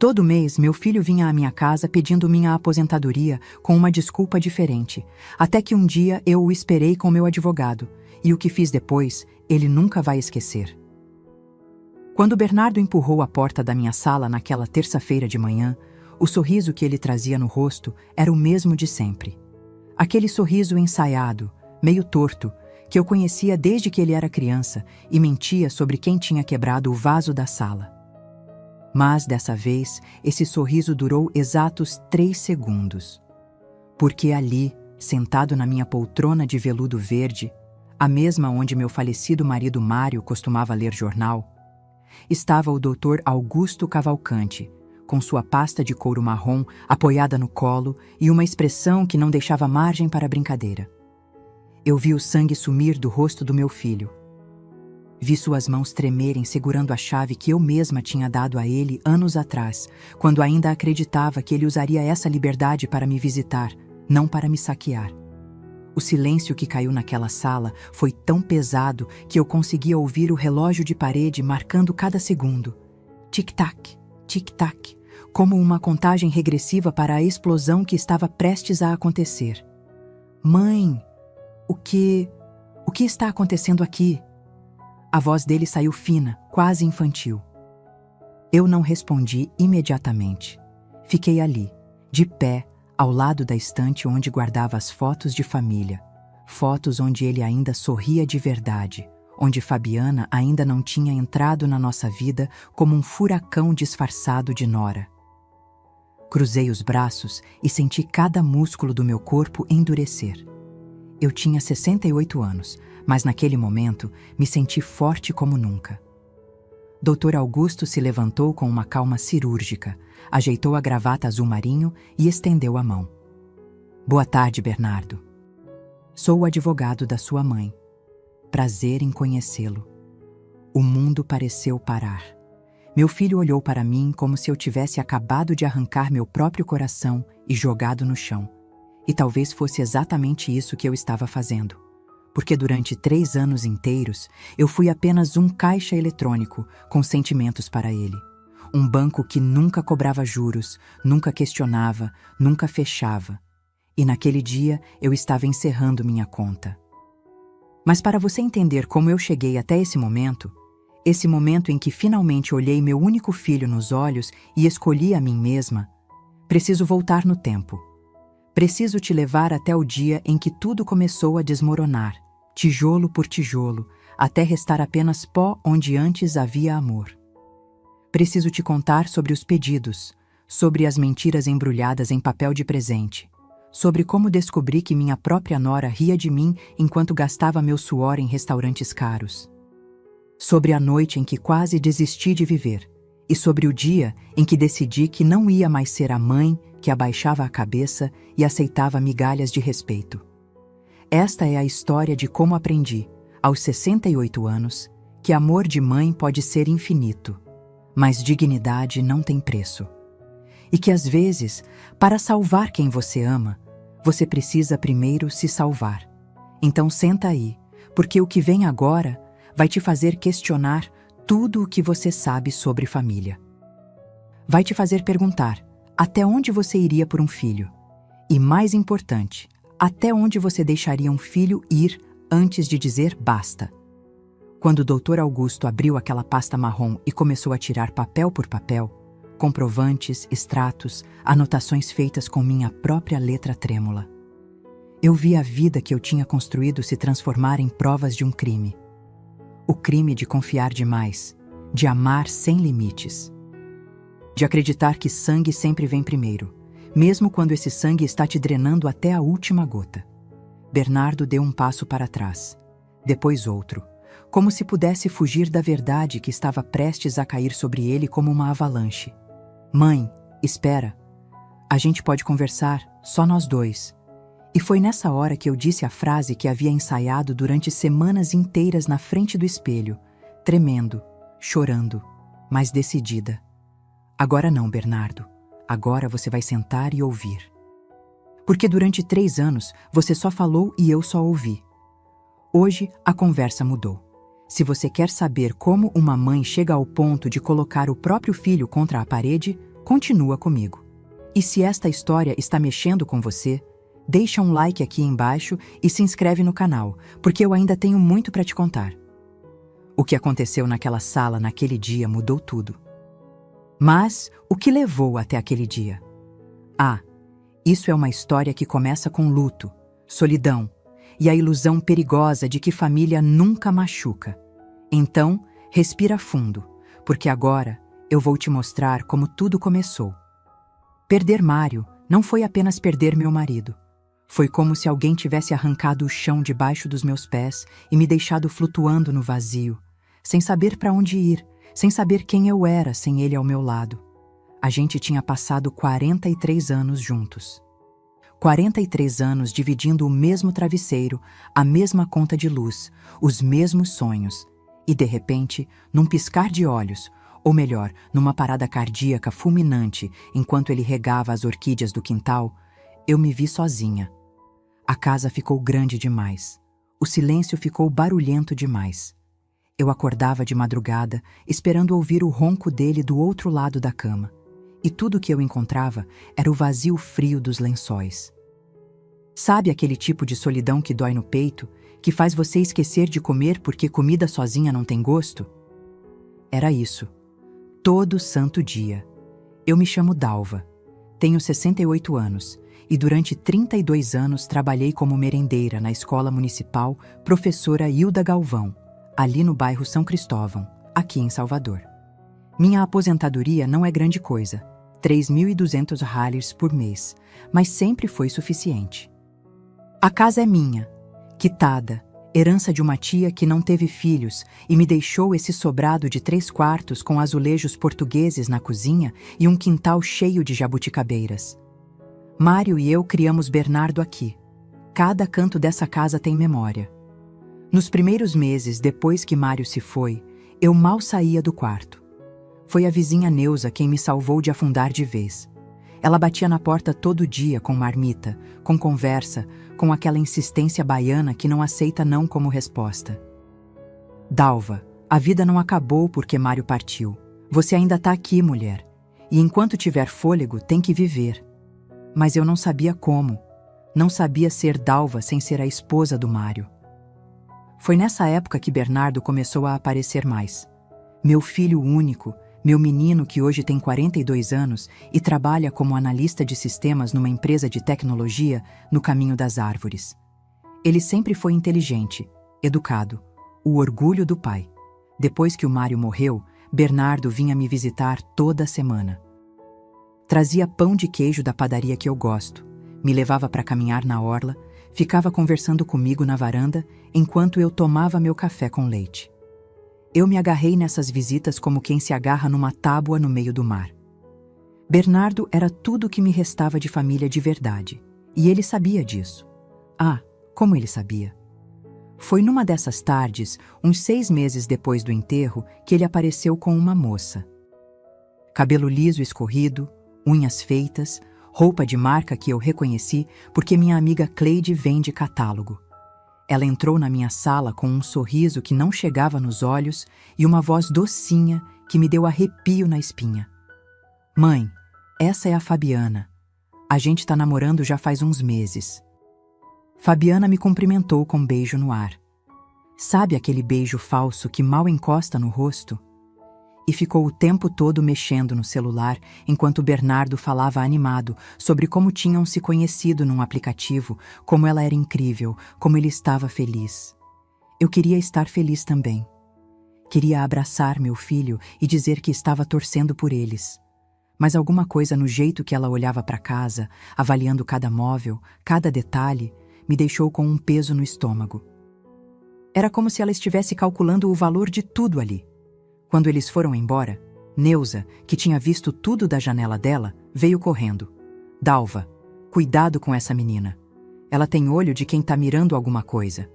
Todo mês, meu filho vinha à minha casa pedindo minha aposentadoria com uma desculpa diferente, até que um dia eu o esperei com meu advogado, e o que fiz depois, ele nunca vai esquecer. Quando Bernardo empurrou a porta da minha sala naquela terça-feira de manhã, o sorriso que ele trazia no rosto era o mesmo de sempre. Aquele sorriso ensaiado, meio torto, que eu conhecia desde que ele era criança e mentia sobre quem tinha quebrado o vaso da sala. Mas, dessa vez, esse sorriso durou exatos 3 segundos. Porque ali, sentado na minha poltrona de veludo verde, a mesma onde meu falecido marido Mário costumava ler jornal, estava o Dr. Augusto Cavalcante, com sua pasta de couro marrom apoiada no colo e uma expressão que não deixava margem para brincadeira. Eu vi o sangue sumir do rosto do meu filho. Vi suas mãos tremerem segurando a chave que eu mesma tinha dado a ele anos atrás, quando ainda acreditava que ele usaria essa liberdade para me visitar, não para me saquear. O silêncio que caiu naquela sala foi tão pesado que eu conseguia ouvir o relógio de parede marcando cada segundo. Tic-tac, tic-tac, como uma contagem regressiva para a explosão que estava prestes a acontecer. Mãe, o que está acontecendo aqui? A voz dele saiu fina, quase infantil. Eu não respondi imediatamente. Fiquei ali, de pé, ao lado da estante onde guardava as fotos de família. Fotos onde ele ainda sorria de verdade, onde Fabiana ainda não tinha entrado na nossa vida como um furacão disfarçado de nora. Cruzei os braços e senti cada músculo do meu corpo endurecer. Eu tinha 68 anos, mas naquele momento me senti forte como nunca. Dr. Augusto se levantou com uma calma cirúrgica, ajeitou a gravata azul marinho e estendeu a mão. Boa tarde, Bernardo. Sou o advogado da sua mãe. Prazer em conhecê-lo. O mundo pareceu parar. Meu filho olhou para mim como se eu tivesse acabado de arrancar meu próprio coração e jogado no chão. E talvez fosse exatamente isso que eu estava fazendo. Porque durante 3 anos inteiros, eu fui apenas um caixa eletrônico com sentimentos para ele. Um banco que nunca cobrava juros, nunca questionava, nunca fechava. E naquele dia, eu estava encerrando minha conta. Mas para você entender como eu cheguei até esse momento em que finalmente olhei meu único filho nos olhos e escolhi a mim mesma, preciso voltar no tempo. Preciso te levar até o dia em que tudo começou a desmoronar, tijolo por tijolo, até restar apenas pó onde antes havia amor. Preciso te contar sobre os pedidos, sobre as mentiras embrulhadas em papel de presente, sobre como descobri que minha própria nora ria de mim enquanto gastava meu suor em restaurantes caros. Sobre a noite em que quase desisti de viver, e sobre o dia em que decidi que não ia mais ser a mãe que abaixava a cabeça e aceitava migalhas de respeito. Esta é a história de como aprendi, aos 68 anos, que amor de mãe pode ser infinito, mas dignidade não tem preço. E que às vezes, para salvar quem você ama, você precisa primeiro se salvar. Então senta aí, porque o que vem agora vai te fazer questionar tudo o que você sabe sobre família. Vai te fazer perguntar até onde você iria por um filho. E mais importante, até onde você deixaria um filho ir antes de dizer basta. Quando o Dr. Augusto abriu aquela pasta marrom e começou a tirar papel por papel, comprovantes, extratos, anotações feitas com minha própria letra trêmula, eu vi a vida que eu tinha construído se transformar em provas de um crime. O crime de confiar demais, de amar sem limites. De acreditar que sangue sempre vem primeiro, mesmo quando esse sangue está te drenando até a última gota. Bernardo deu um passo para trás, depois outro, como se pudesse fugir da verdade que estava prestes a cair sobre ele como uma avalanche. Mãe, espera. A gente pode conversar, só nós dois. E foi nessa hora que eu disse a frase que havia ensaiado durante semanas inteiras na frente do espelho, tremendo, chorando, mas decidida. Agora não, Bernardo. Agora você vai sentar e ouvir. Porque durante 3 anos você só falou e eu só ouvi. Hoje a conversa mudou. Se você quer saber como uma mãe chega ao ponto de colocar o próprio filho contra a parede, continua comigo. E se esta história está mexendo com você, deixa um like aqui embaixo e se inscreve no canal, porque eu ainda tenho muito para te contar. O que aconteceu naquela sala naquele dia mudou tudo. Mas o que levou até aquele dia? Isso é uma história que começa com luto, solidão e a ilusão perigosa de que família nunca machuca. Então, respira fundo, porque agora eu vou te mostrar como tudo começou. Perder Mário não foi apenas perder meu marido. Foi como se alguém tivesse arrancado o chão debaixo dos meus pés e me deixado flutuando no vazio, sem saber para onde ir, sem saber quem eu era sem ele ao meu lado. A gente tinha passado 43 anos juntos. 43 anos dividindo o mesmo travesseiro, a mesma conta de luz, os mesmos sonhos. E, de repente, num piscar de olhos, ou melhor, numa parada cardíaca fulminante, enquanto ele regava as orquídeas do quintal, eu me vi sozinha. A casa ficou grande demais. O silêncio ficou barulhento demais. Eu acordava de madrugada, esperando ouvir o ronco dele do outro lado da cama. E tudo que eu encontrava era o vazio frio dos lençóis. Sabe aquele tipo de solidão que dói no peito, que faz você esquecer de comer porque comida sozinha não tem gosto? Era isso. Todo santo dia. Eu me chamo Dalva. Tenho 68 anos e durante 32 anos trabalhei como merendeira na escola municipal Professora Hilda Galvão, ali no bairro São Cristóvão, aqui em Salvador. Minha aposentadoria não é grande coisa, 3.200 rallies por mês, mas sempre foi suficiente. A casa é minha, quitada, herança de uma tia que não teve filhos e me deixou esse sobrado de 3 quartos com azulejos portugueses na cozinha e um quintal cheio de jabuticabeiras. Mário e eu criamos Bernardo aqui. Cada canto dessa casa tem memória. Nos primeiros meses depois que Mário se foi, eu mal saía do quarto. Foi a vizinha Neuza quem me salvou de afundar de vez. Ela batia na porta todo dia com marmita, com conversa, com aquela insistência baiana que não aceita não como resposta. Dalva, a vida não acabou porque Mário partiu. Você ainda tá aqui, mulher. E enquanto tiver fôlego, tem que viver. Mas eu não sabia como. Não sabia ser Dalva sem ser a esposa do Mário. Foi nessa época que Bernardo começou a aparecer mais. Meu filho único, meu menino que hoje tem 42 anos e trabalha como analista de sistemas numa empresa de tecnologia no caminho das árvores. Ele sempre foi inteligente, educado, o orgulho do pai. Depois que o Mário morreu, Bernardo vinha me visitar toda semana. Trazia pão de queijo da padaria que eu gosto, me levava para caminhar na orla, ficava conversando comigo na varanda enquanto eu tomava meu café com leite. Eu me agarrei nessas visitas como quem se agarra numa tábua no meio do mar. Bernardo era tudo o que me restava de família de verdade, e ele sabia disso. Como ele sabia? Foi numa dessas tardes, uns 6 meses depois do enterro, que ele apareceu com uma moça. Cabelo liso escorrido, unhas feitas, roupa de marca que eu reconheci porque minha amiga Cleide vende catálogo. Ela entrou na minha sala com um sorriso que não chegava nos olhos e uma voz docinha que me deu arrepio na espinha. Mãe, essa é a Fabiana. A gente tá namorando já faz uns meses. Fabiana me cumprimentou com um beijo no ar. Sabe aquele beijo falso que mal encosta no rosto? E ficou o tempo todo mexendo no celular enquanto Bernardo falava animado sobre como tinham se conhecido num aplicativo, como ela era incrível, como ele estava feliz. Eu queria estar feliz também. Queria abraçar meu filho e dizer que estava torcendo por eles. Mas alguma coisa no jeito que ela olhava para casa, avaliando cada móvel, cada detalhe, me deixou com um peso no estômago. Era como se ela estivesse calculando o valor de tudo ali. Quando eles foram embora, Neuza, que tinha visto tudo da janela dela, veio correndo. Dalva, cuidado com essa menina. Ela tem olho de quem tá mirando alguma coisa.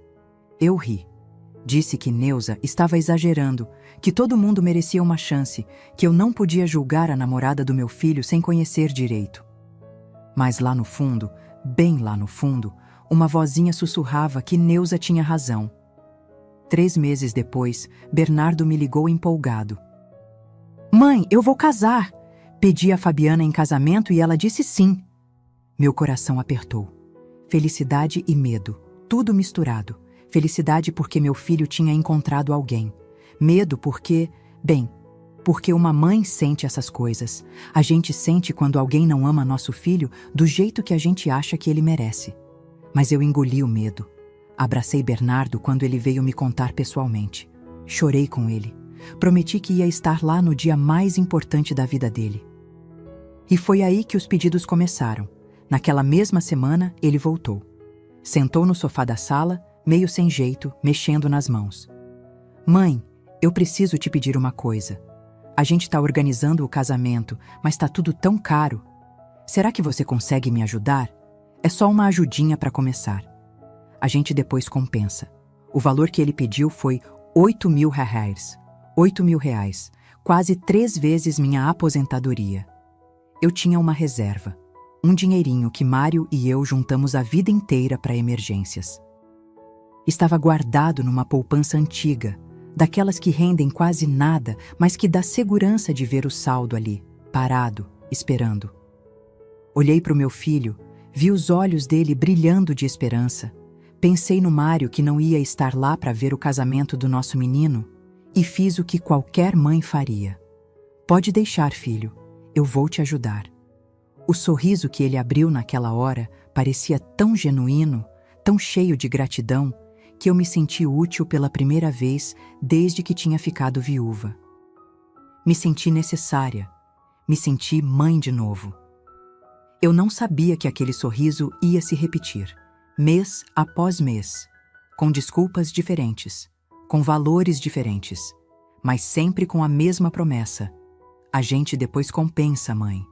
Eu ri. Disse que Neuza estava exagerando, que todo mundo merecia uma chance, que eu não podia julgar a namorada do meu filho sem conhecer direito. Mas lá no fundo, bem lá no fundo, uma vozinha sussurrava que Neuza tinha razão. 3 meses depois, Bernardo me ligou empolgado. Mãe, eu vou casar! Pedi a Fabiana em casamento e ela disse sim. Meu coração apertou. Felicidade e medo, tudo misturado. Felicidade porque meu filho tinha encontrado alguém. Medo porque, porque uma mãe sente essas coisas. A gente sente quando alguém não ama nosso filho do jeito que a gente acha que ele merece. Mas eu engoli o medo. Abracei Bernardo quando ele veio me contar pessoalmente. Chorei com ele. Prometi que ia estar lá no dia mais importante da vida dele. E foi aí que os pedidos começaram. Naquela mesma semana, ele voltou. Sentou no sofá da sala, meio sem jeito, mexendo nas mãos. Mãe, eu preciso te pedir uma coisa. A gente está organizando o casamento, mas está tudo tão caro. Será que você consegue me ajudar? É só uma ajudinha para começar. A gente depois compensa. O valor que ele pediu foi R$ 8.000. R$ 8.000, quase 3 vezes minha aposentadoria. Eu tinha uma reserva, um dinheirinho que Mário e eu juntamos a vida inteira para emergências. Estava guardado numa poupança antiga, daquelas que rendem quase nada, mas que dá segurança de ver o saldo ali, parado, esperando. Olhei para o meu filho, vi os olhos dele brilhando de esperança. Pensei no Mário que não ia estar lá para ver o casamento do nosso menino e fiz o que qualquer mãe faria. Pode deixar, filho, eu vou te ajudar. O sorriso que ele abriu naquela hora parecia tão genuíno, tão cheio de gratidão, que eu me senti útil pela primeira vez desde que tinha ficado viúva. Me senti necessária, me senti mãe de novo. Eu não sabia que aquele sorriso ia se repetir, mês após mês, com desculpas diferentes, com valores diferentes, mas sempre com a mesma promessa. A gente depois compensa, mãe.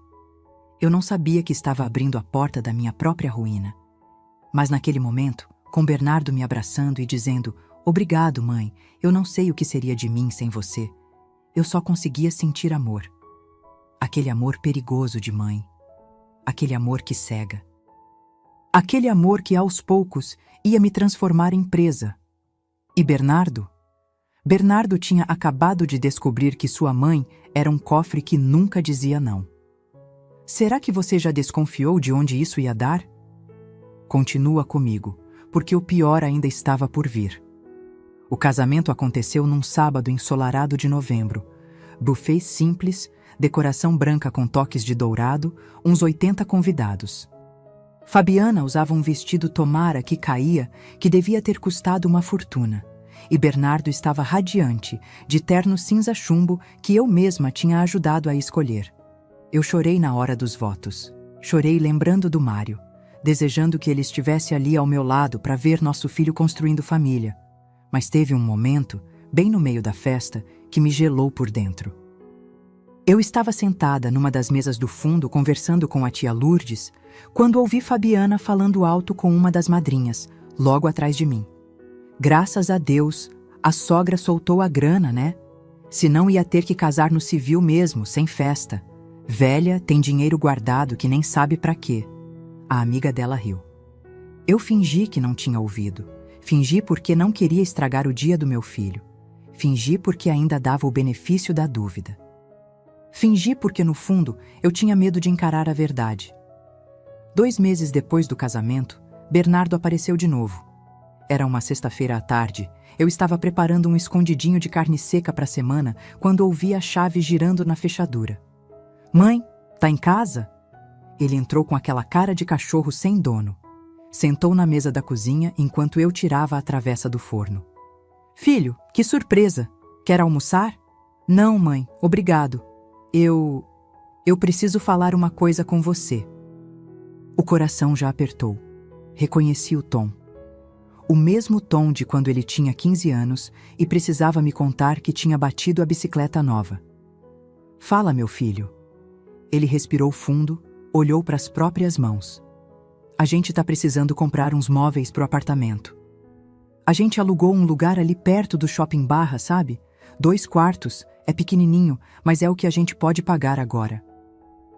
Eu não sabia que estava abrindo a porta da minha própria ruína. Mas naquele momento, com Bernardo me abraçando e dizendo: "Obrigado, mãe, eu não sei o que seria de mim sem você", eu só conseguia sentir amor. Aquele amor perigoso de mãe. Aquele amor que cega. Aquele amor que aos poucos ia me transformar em presa. E Bernardo? Bernardo tinha acabado de descobrir que sua mãe era um cofre que nunca dizia não. Será que você já desconfiou de onde isso ia dar? Continua comigo, porque o pior ainda estava por vir. O casamento aconteceu num sábado ensolarado de novembro. Buffet simples, decoração branca com toques de dourado, uns 80 convidados. Fabiana usava um vestido tomara que caía, que devia ter custado uma fortuna. E Bernardo estava radiante, de terno cinza chumbo que eu mesma tinha ajudado a escolher. Eu chorei na hora dos votos. Chorei lembrando do Mário, desejando que ele estivesse ali ao meu lado para ver nosso filho construindo família. Mas teve um momento, bem no meio da festa, que me gelou por dentro. Eu estava sentada numa das mesas do fundo conversando com a tia Lourdes, quando ouvi Fabiana falando alto com uma das madrinhas, logo atrás de mim. Graças a Deus, a sogra soltou a grana, né? Senão ia ter que casar no civil mesmo, sem festa. Velha tem dinheiro guardado que nem sabe pra quê. A amiga dela riu. Eu fingi que não tinha ouvido. Fingi porque não queria estragar o dia do meu filho. Fingi porque ainda dava o benefício da dúvida. Fingi porque, no fundo, eu tinha medo de encarar a verdade. 2 meses depois do casamento, Bernardo apareceu de novo. Era uma sexta-feira à tarde. Eu estava preparando um escondidinho de carne seca para a semana quando ouvi a chave girando na fechadura. "Mãe, tá em casa?" Ele entrou com aquela cara de cachorro sem dono. Sentou na mesa da cozinha enquanto eu tirava a travessa do forno. "Filho, que surpresa! Quer almoçar?" "Não, mãe, obrigado. Eu preciso falar uma coisa com você." O coração já apertou. Reconheci o tom. O mesmo tom de quando ele tinha 15 anos e precisava me contar que tinha batido a bicicleta nova. "Fala, meu filho." Ele respirou fundo, olhou para as próprias mãos. "A gente tá precisando comprar uns móveis pro apartamento. A gente alugou um lugar ali perto do Shopping Barra, sabe? 2 quartos, é pequenininho, mas é o que a gente pode pagar agora.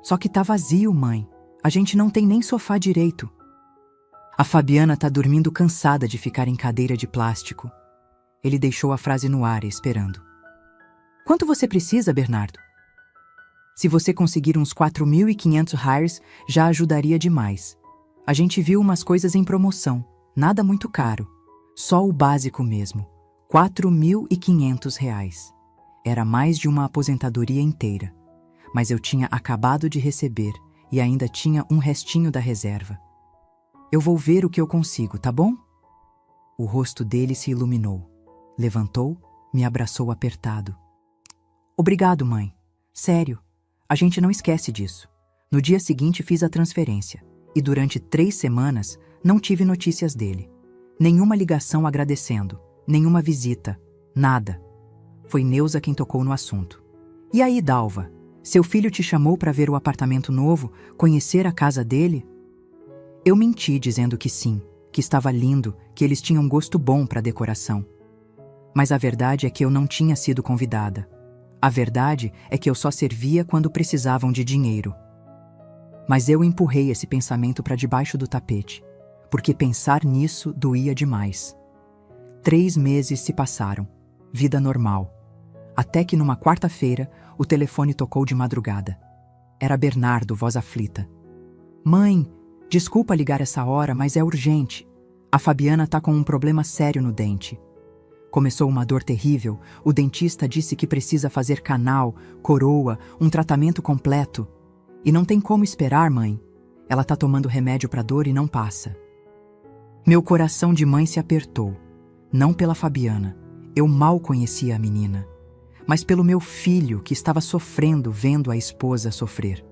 Só que tá vazio, mãe. A gente não tem nem sofá direito." A Fabiana tá dormindo cansada de ficar em cadeira de plástico. Ele deixou a frase no ar, esperando. "Quanto você precisa, Bernardo?" Se você conseguir uns 4.500 reais, já ajudaria demais. A gente viu umas coisas em promoção, nada muito caro. Só o básico mesmo, 4.500 reais. Era mais de uma aposentadoria inteira. Mas eu tinha acabado de receber e ainda tinha um restinho da reserva. Eu vou ver o que eu consigo, tá bom? O rosto dele se iluminou. Levantou, me abraçou apertado. Obrigado, mãe. Sério, a gente não esquece disso. No dia seguinte fiz a transferência e durante 3 semanas não tive notícias dele. Nenhuma ligação agradecendo, nenhuma visita, nada. Foi Neuza quem tocou no assunto. E aí, Dalva? Seu filho te chamou para ver o apartamento novo, conhecer a casa dele? Eu menti dizendo que sim, que estava lindo, que eles tinham gosto bom para decoração. Mas a verdade é que eu não tinha sido convidada. A verdade é que eu só servia quando precisavam de dinheiro. Mas eu empurrei esse pensamento para debaixo do tapete, porque pensar nisso doía demais. 3 meses se passaram, vida normal. Até que numa quarta-feira, o telefone tocou de madrugada. Era Bernardo, voz aflita. Mãe, desculpa ligar essa hora, mas é urgente. A Fabiana tá com um problema sério no dente. Começou uma dor terrível, o dentista disse que precisa fazer canal, coroa, um tratamento completo. E não tem como esperar, mãe. Ela tá tomando remédio para dor e não passa. Meu coração de mãe se apertou. Não pela Fabiana, eu mal conhecia a menina, mas pelo meu filho que estava sofrendo vendo a esposa sofrer.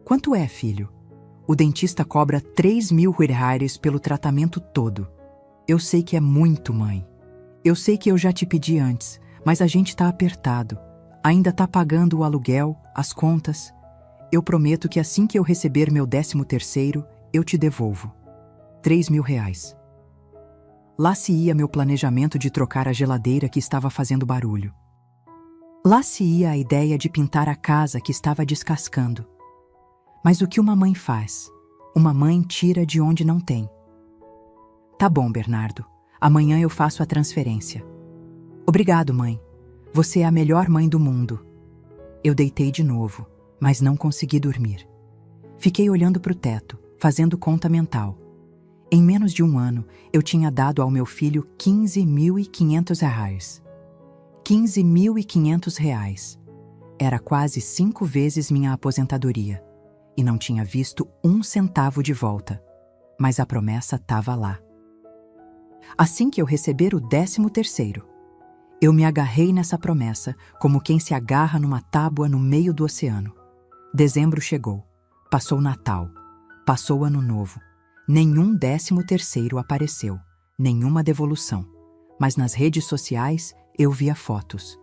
Quanto é, filho? O dentista cobra 3.000 reais pelo tratamento todo. Eu sei que é muito, mãe. Eu sei que eu já te pedi antes, mas a gente tá apertado. Ainda tá pagando o aluguel, as contas. Eu prometo que assim que eu receber meu 13º, eu te devolvo. 3.000 reais. Lá se ia meu planejamento de trocar a geladeira que estava fazendo barulho. Lá se ia a ideia de pintar a casa que estava descascando. Mas o que uma mãe faz? Uma mãe tira de onde não tem. Tá bom, Bernardo. Amanhã eu faço a transferência. Obrigado, mãe. Você é a melhor mãe do mundo. Eu deitei de novo, mas não consegui dormir. Fiquei olhando para o teto, fazendo conta mental. Em menos de 1 ano, eu tinha dado ao meu filho 15.500 reais. 15.500 reais. Era quase 5 vezes minha aposentadoria. E não tinha visto 1 centavo de volta. Mas a promessa estava lá. Assim que eu receber o 13º, eu me agarrei nessa promessa como quem se agarra numa tábua no meio do oceano. Dezembro chegou. Passou o Natal. Passou o Ano Novo. Nenhum 13º apareceu, nenhuma devolução. Mas nas redes sociais eu via fotos.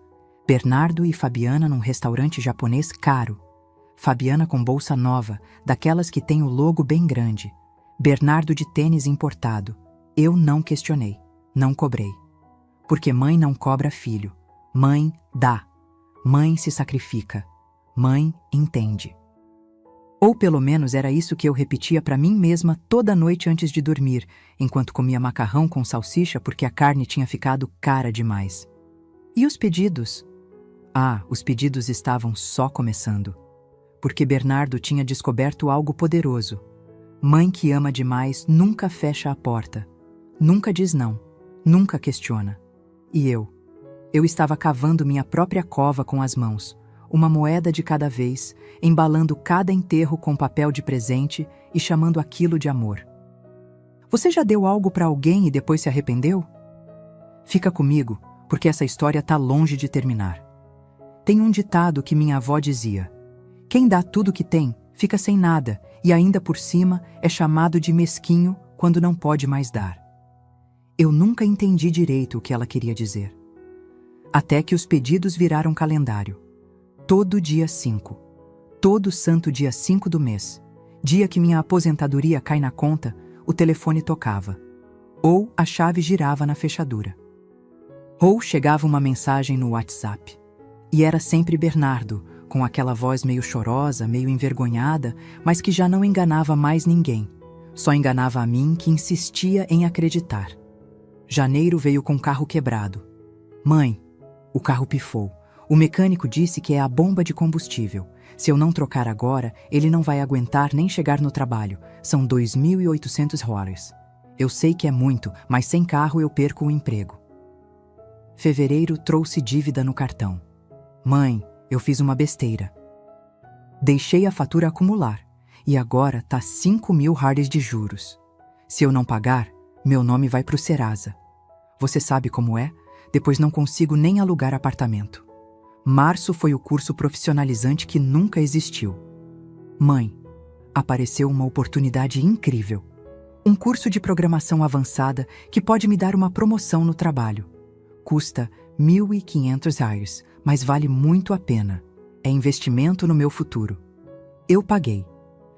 Bernardo e Fabiana num restaurante japonês caro. Fabiana com bolsa nova, daquelas que tem o logo bem grande. Bernardo de tênis importado. Eu não questionei, não cobrei. Porque mãe não cobra filho. Mãe dá. Mãe se sacrifica. Mãe entende. Ou pelo menos era isso que eu repetia para mim mesma toda noite antes de dormir, enquanto comia macarrão com salsicha porque a carne tinha ficado cara demais. E os pedidos? Ah, os pedidos estavam só começando. Porque Bernardo tinha descoberto algo poderoso. Mãe que ama demais nunca fecha a porta. Nunca diz não. Nunca questiona. E eu estava cavando minha própria cova com as mãos. Uma moeda de cada vez, embalando cada enterro com papel de presente e chamando aquilo de amor. Você já deu algo para alguém e depois se arrependeu? Fica comigo, porque essa história tá longe de terminar. Tem um ditado que minha avó dizia: quem dá tudo que tem, fica sem nada e ainda por cima é chamado de mesquinho quando não pode mais dar. Eu nunca entendi direito o que ela queria dizer. Até que os pedidos viraram calendário. Todo dia 5. Todo santo dia 5 do mês. Dia que minha aposentadoria cai na conta, o telefone tocava. Ou a chave girava na fechadura. Ou chegava uma mensagem no WhatsApp. E era sempre Bernardo, com aquela voz meio chorosa, meio envergonhada, mas que já não enganava mais ninguém. Só enganava a mim que insistia em acreditar. Janeiro veio com o carro quebrado. Mãe, o carro pifou. O mecânico disse que é a bomba de combustível. Se eu não trocar agora, ele não vai aguentar nem chegar no trabalho. São $2.800. Eu sei que é muito, mas sem carro eu perco o emprego. Fevereiro trouxe dívida no cartão. Mãe, eu fiz uma besteira. Deixei a fatura acumular e agora tá $5.000 de juros. Se eu não pagar, meu nome vai pro Serasa. Você sabe como é? Depois não consigo nem alugar apartamento. Março foi o curso profissionalizante que nunca existiu. Mãe, apareceu uma oportunidade incrível. Um curso de programação avançada que pode me dar uma promoção no trabalho. Custa $1.500, mas vale muito a pena. É investimento no meu futuro. Eu paguei.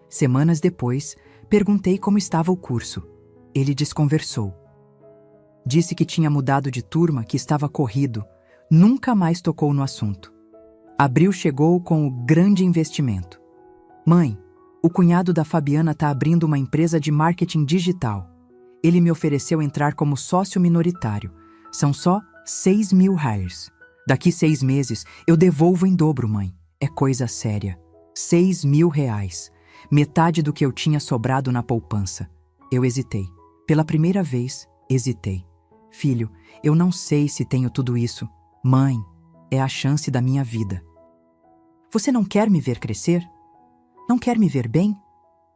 Semanas depois, perguntei como estava o curso. Ele desconversou. Disse que tinha mudado de turma, que estava corrido. Nunca mais tocou no assunto. Abril chegou com o grande investimento. Mãe, o cunhado da Fabiana está abrindo uma empresa de marketing digital. Ele me ofereceu entrar como sócio minoritário. São só $6.000. Daqui 6 meses, eu devolvo em dobro, mãe. É coisa séria. $6.000. Metade do que eu tinha sobrado na poupança. Eu hesitei. Pela primeira vez, hesitei. Filho, eu não sei se tenho tudo isso. Mãe, é a chance da minha vida. Você não quer me ver crescer? Não quer me ver bem?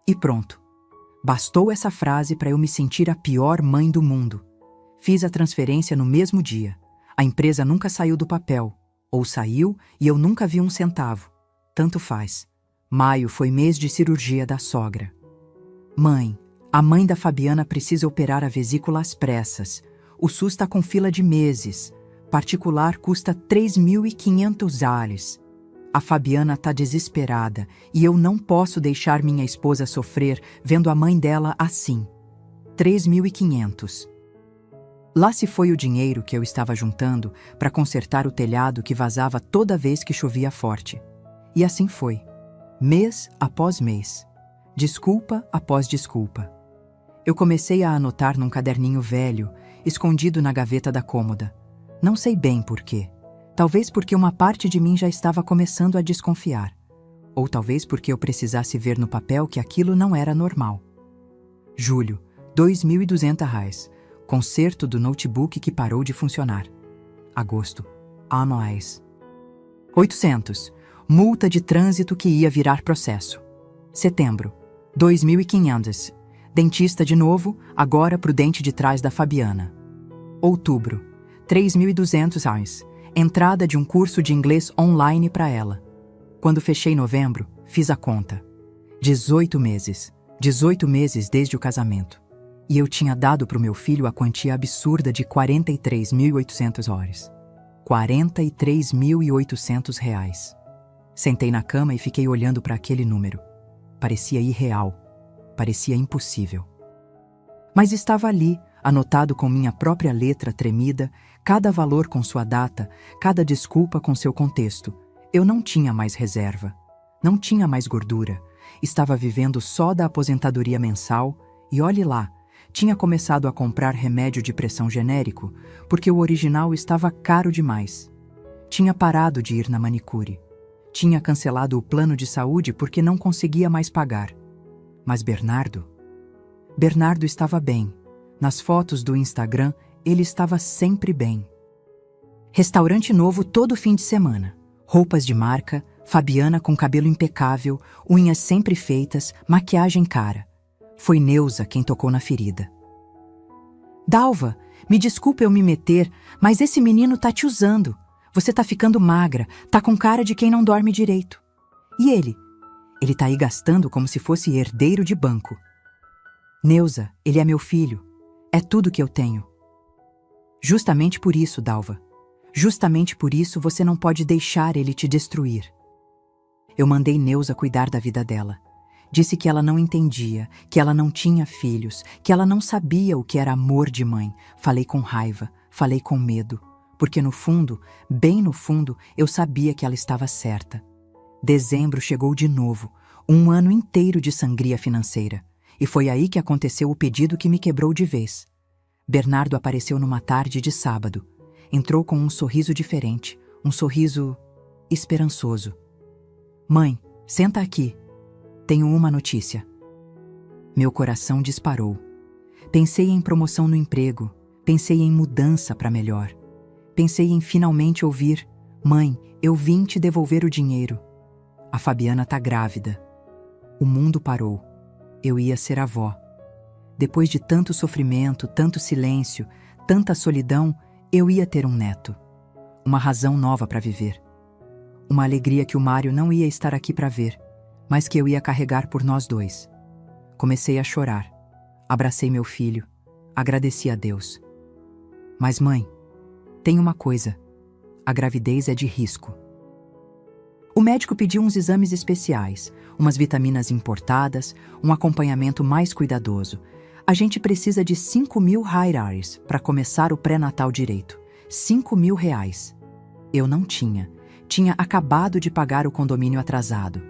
E pronto. Bastou essa frase para eu me sentir a pior mãe do mundo. Fiz a transferência no mesmo dia. A empresa nunca saiu do papel. Ou saiu e eu nunca vi um centavo. Tanto faz. Maio foi mês de cirurgia da sogra. Mãe, a mãe da Fabiana precisa operar a vesícula às pressas. O SUS está com fila de meses. Particular custa $3.500. A Fabiana está desesperada e eu não posso deixar minha esposa sofrer vendo a mãe dela assim. $3.500. Lá se foi o dinheiro que eu estava juntando para consertar o telhado que vazava toda vez que chovia forte. E assim foi. Mês após mês. Desculpa após desculpa. Eu comecei a anotar num caderninho velho, escondido na gaveta da cômoda. Não sei bem por quê. Talvez porque uma parte de mim já estava começando a desconfiar. Ou talvez porque eu precisasse ver no papel que aquilo não era normal. Julho, R$2.200. Conserto do notebook que parou de funcionar. Agosto, anuais. 800. Multa de trânsito que ia virar processo. Setembro, R$2.500. Dentista de novo, agora pro dente de trás da Fabiana. Outubro, R$3.200. Entrada de um curso de inglês online para ela. Quando fechei novembro, fiz a conta. 18 meses. 18 meses desde o casamento. E eu tinha dado para o meu filho a quantia absurda de $43.800. R$43.800. Sentei na cama e fiquei olhando para aquele número. Parecia irreal. Parecia impossível. Mas estava ali, anotado com minha própria letra tremida, cada valor com sua data, cada desculpa com seu contexto. Eu não tinha mais reserva. Não tinha mais gordura. Estava vivendo só da aposentadoria mensal e olhe lá, tinha começado a comprar remédio de pressão genérico porque o original estava caro demais. Tinha parado de ir na manicure. Tinha cancelado o plano de saúde porque não conseguia mais pagar. Mas Bernardo estava bem. Nas fotos do Instagram, ele estava sempre bem. Restaurante novo todo fim de semana. Roupas de marca, Fabiana com cabelo impecável, unhas sempre feitas, maquiagem cara. Foi Neuza quem tocou na ferida. Dalva, me desculpa eu me meter, mas esse menino tá te usando. Você tá ficando magra, tá com cara de quem não dorme direito. E ele? Ele tá aí gastando como se fosse herdeiro de banco. Neuza, ele é meu filho. É tudo que eu tenho. Justamente por isso, Dalva. Justamente por isso você não pode deixar ele te destruir. Eu mandei Neuza cuidar da vida dela. Disse que ela não entendia, que ela não tinha filhos, que ela não sabia o que era amor de mãe. Falei com raiva, falei com medo, porque no fundo, bem no fundo, eu sabia que ela estava certa. Dezembro chegou de novo, um ano inteiro de sangria financeira. E foi aí que aconteceu o pedido que me quebrou de vez. Bernardo apareceu numa tarde de sábado. Entrou com um sorriso diferente, um sorriso esperançoso. Mãe, Senta aqui. Tenho uma notícia. Meu coração disparou. Pensei em promoção no emprego. Pensei em mudança para melhor. Pensei em finalmente ouvir: Mãe, eu vim te devolver o dinheiro. A Fabiana tá grávida. O mundo parou. Eu ia ser avó. Depois de tanto sofrimento, tanto silêncio, tanta solidão, eu ia ter um neto. Uma razão nova para viver. Uma alegria que o Mário não ia estar aqui para ver, mas que eu ia carregar por nós dois. Comecei a chorar. Abracei meu filho. Agradeci a Deus. Mas, mãe, tem uma coisa. A gravidez é de risco. O médico pediu uns exames especiais, umas vitaminas importadas, um acompanhamento mais cuidadoso. A gente precisa de 5.000 reais para começar o pré-natal direito. 5.000 reais. Eu não tinha. Tinha acabado de pagar o condomínio atrasado.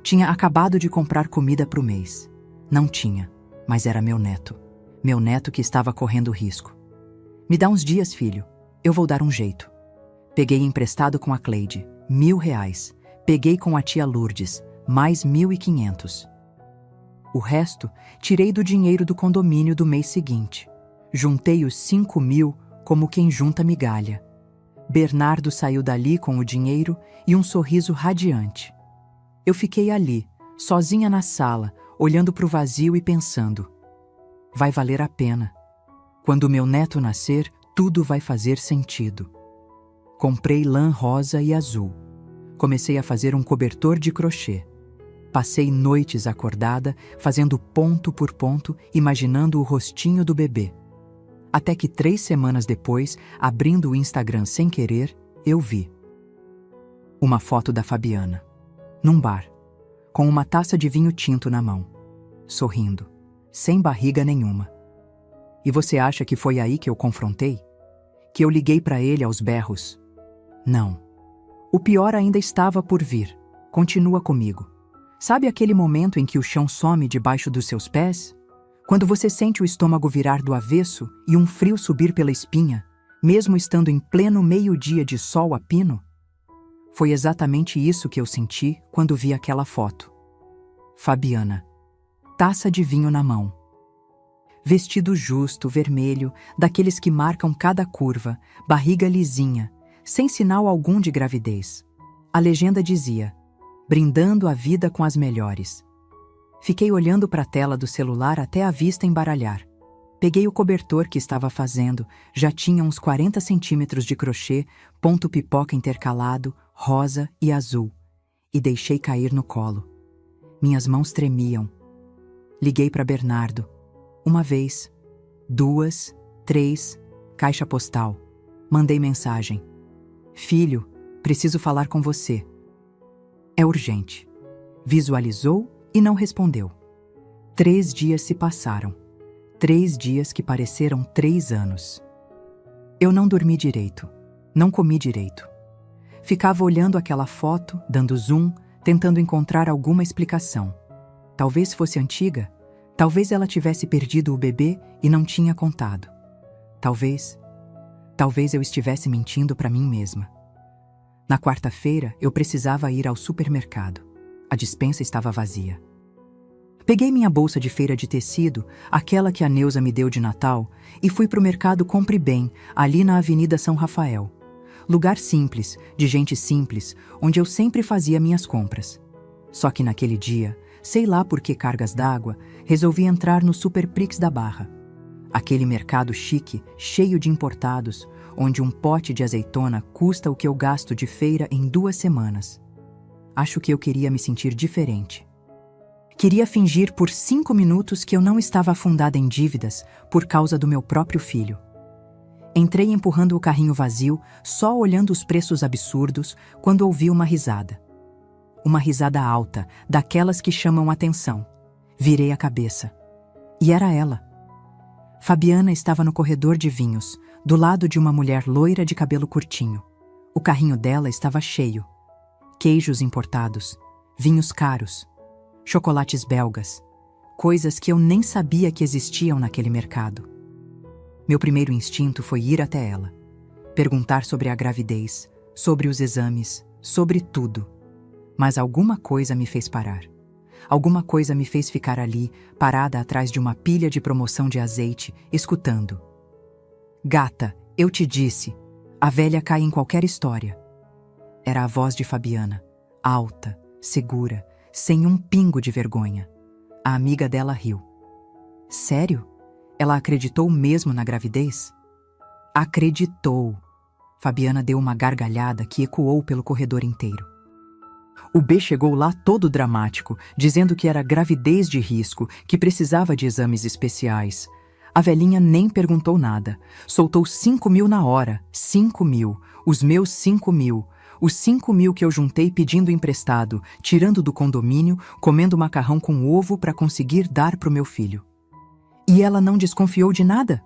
Tinha acabado de comprar comida para o mês. Não tinha, mas era meu neto. Meu neto que estava correndo risco. Me dá uns dias, filho. Eu vou dar um jeito. Peguei emprestado com a Cleide, 1.000 reais. Peguei com a tia Lourdes, mais 1.500. O resto, tirei do dinheiro do condomínio do mês seguinte. Juntei os 5.000 como quem junta migalha. Bernardo saiu dali com o dinheiro e um sorriso radiante. Eu fiquei ali, sozinha na sala, olhando para o vazio e pensando: vai valer a pena. Quando meu neto nascer, tudo vai fazer sentido. Comprei lã rosa e azul. Comecei a fazer um cobertor de crochê. Passei noites acordada, fazendo ponto por ponto, imaginando o rostinho do bebê. Até que 3 semanas depois, abrindo o Instagram sem querer, eu vi uma foto da Fabiana, num bar, com uma taça de vinho tinto na mão, sorrindo, sem barriga nenhuma. E você acha que foi aí que eu confrontei? Que eu liguei para ele aos berros? Não. O pior ainda estava por vir. Continua comigo. Sabe aquele momento em que o chão some debaixo dos seus pés? Quando você sente o estômago virar do avesso e um frio subir pela espinha, mesmo estando em pleno meio-dia de sol a pino? Foi exatamente isso que eu senti quando vi aquela foto. Fabiana. Taça de vinho na mão. Vestido justo, vermelho, daqueles que marcam cada curva, barriga lisinha, sem sinal algum de gravidez. A legenda dizia: brindando a vida com as melhores. Fiquei olhando para a tela do celular até a vista embaralhar. Peguei o cobertor que estava fazendo, já tinha uns 40 centímetros de crochê, ponto pipoca intercalado, rosa e azul, e deixei cair no colo. Minhas mãos tremiam. Liguei para Bernardo. 1 vez, 2, 3, caixa postal. Mandei mensagem: filho, preciso falar com você. É urgente. Visualizou e não respondeu. 3 dias se passaram. 3 dias que pareceram 3 anos. Eu não dormi direito. Não comi direito. Ficava olhando aquela foto, dando zoom, tentando encontrar alguma explicação. Talvez fosse antiga. Talvez ela tivesse perdido o bebê e não tinha contado. Talvez eu estivesse mentindo para mim mesma. Na quarta-feira, eu precisava ir ao supermercado. A despensa estava vazia. Peguei minha bolsa de feira de tecido, aquela que a Neuza me deu de Natal, e fui para o mercado Compre Bem, ali na Avenida São Rafael. Lugar simples, de gente simples, onde eu sempre fazia minhas compras. Só que naquele dia, sei lá por que cargas d'água, resolvi entrar no Superprix da Barra. Aquele mercado chique, cheio de importados, onde um pote de azeitona custa o que eu gasto de feira em 2 semanas. Acho que eu queria me sentir diferente. Queria fingir por 5 minutos que eu não estava afundada em dívidas por causa do meu próprio filho. Entrei empurrando o carrinho vazio, só olhando os preços absurdos, quando ouvi uma risada. Uma risada alta, daquelas que chamam atenção. Virei a cabeça. E era ela. Fabiana estava no corredor de vinhos, do lado de uma mulher loira de cabelo curtinho. O carrinho dela estava cheio. Queijos importados, vinhos caros, chocolates belgas, coisas que eu nem sabia que existiam naquele mercado. Meu primeiro instinto foi ir até ela, perguntar sobre a gravidez, sobre os exames, sobre tudo. Mas alguma coisa me fez parar. Alguma coisa me fez ficar ali, parada atrás de uma pilha de promoção de azeite, escutando. Gata, eu te disse, a velha cai em qualquer história. Era a voz de Fabiana, alta, segura, sem um pingo de vergonha. A amiga dela riu. Sério? Ela acreditou mesmo na gravidez? Acreditou. Fabiana deu uma gargalhada que ecoou pelo corredor inteiro. O B chegou lá todo dramático, dizendo que era gravidez de risco, que precisava de exames especiais. A velhinha nem perguntou nada. Soltou 5.000 na hora. 5.000. Os meus 5.000. Os 5.000 que eu juntei pedindo emprestado, tirando do condomínio, comendo macarrão com ovo para conseguir dar pro meu filho. E ela não desconfiou de nada?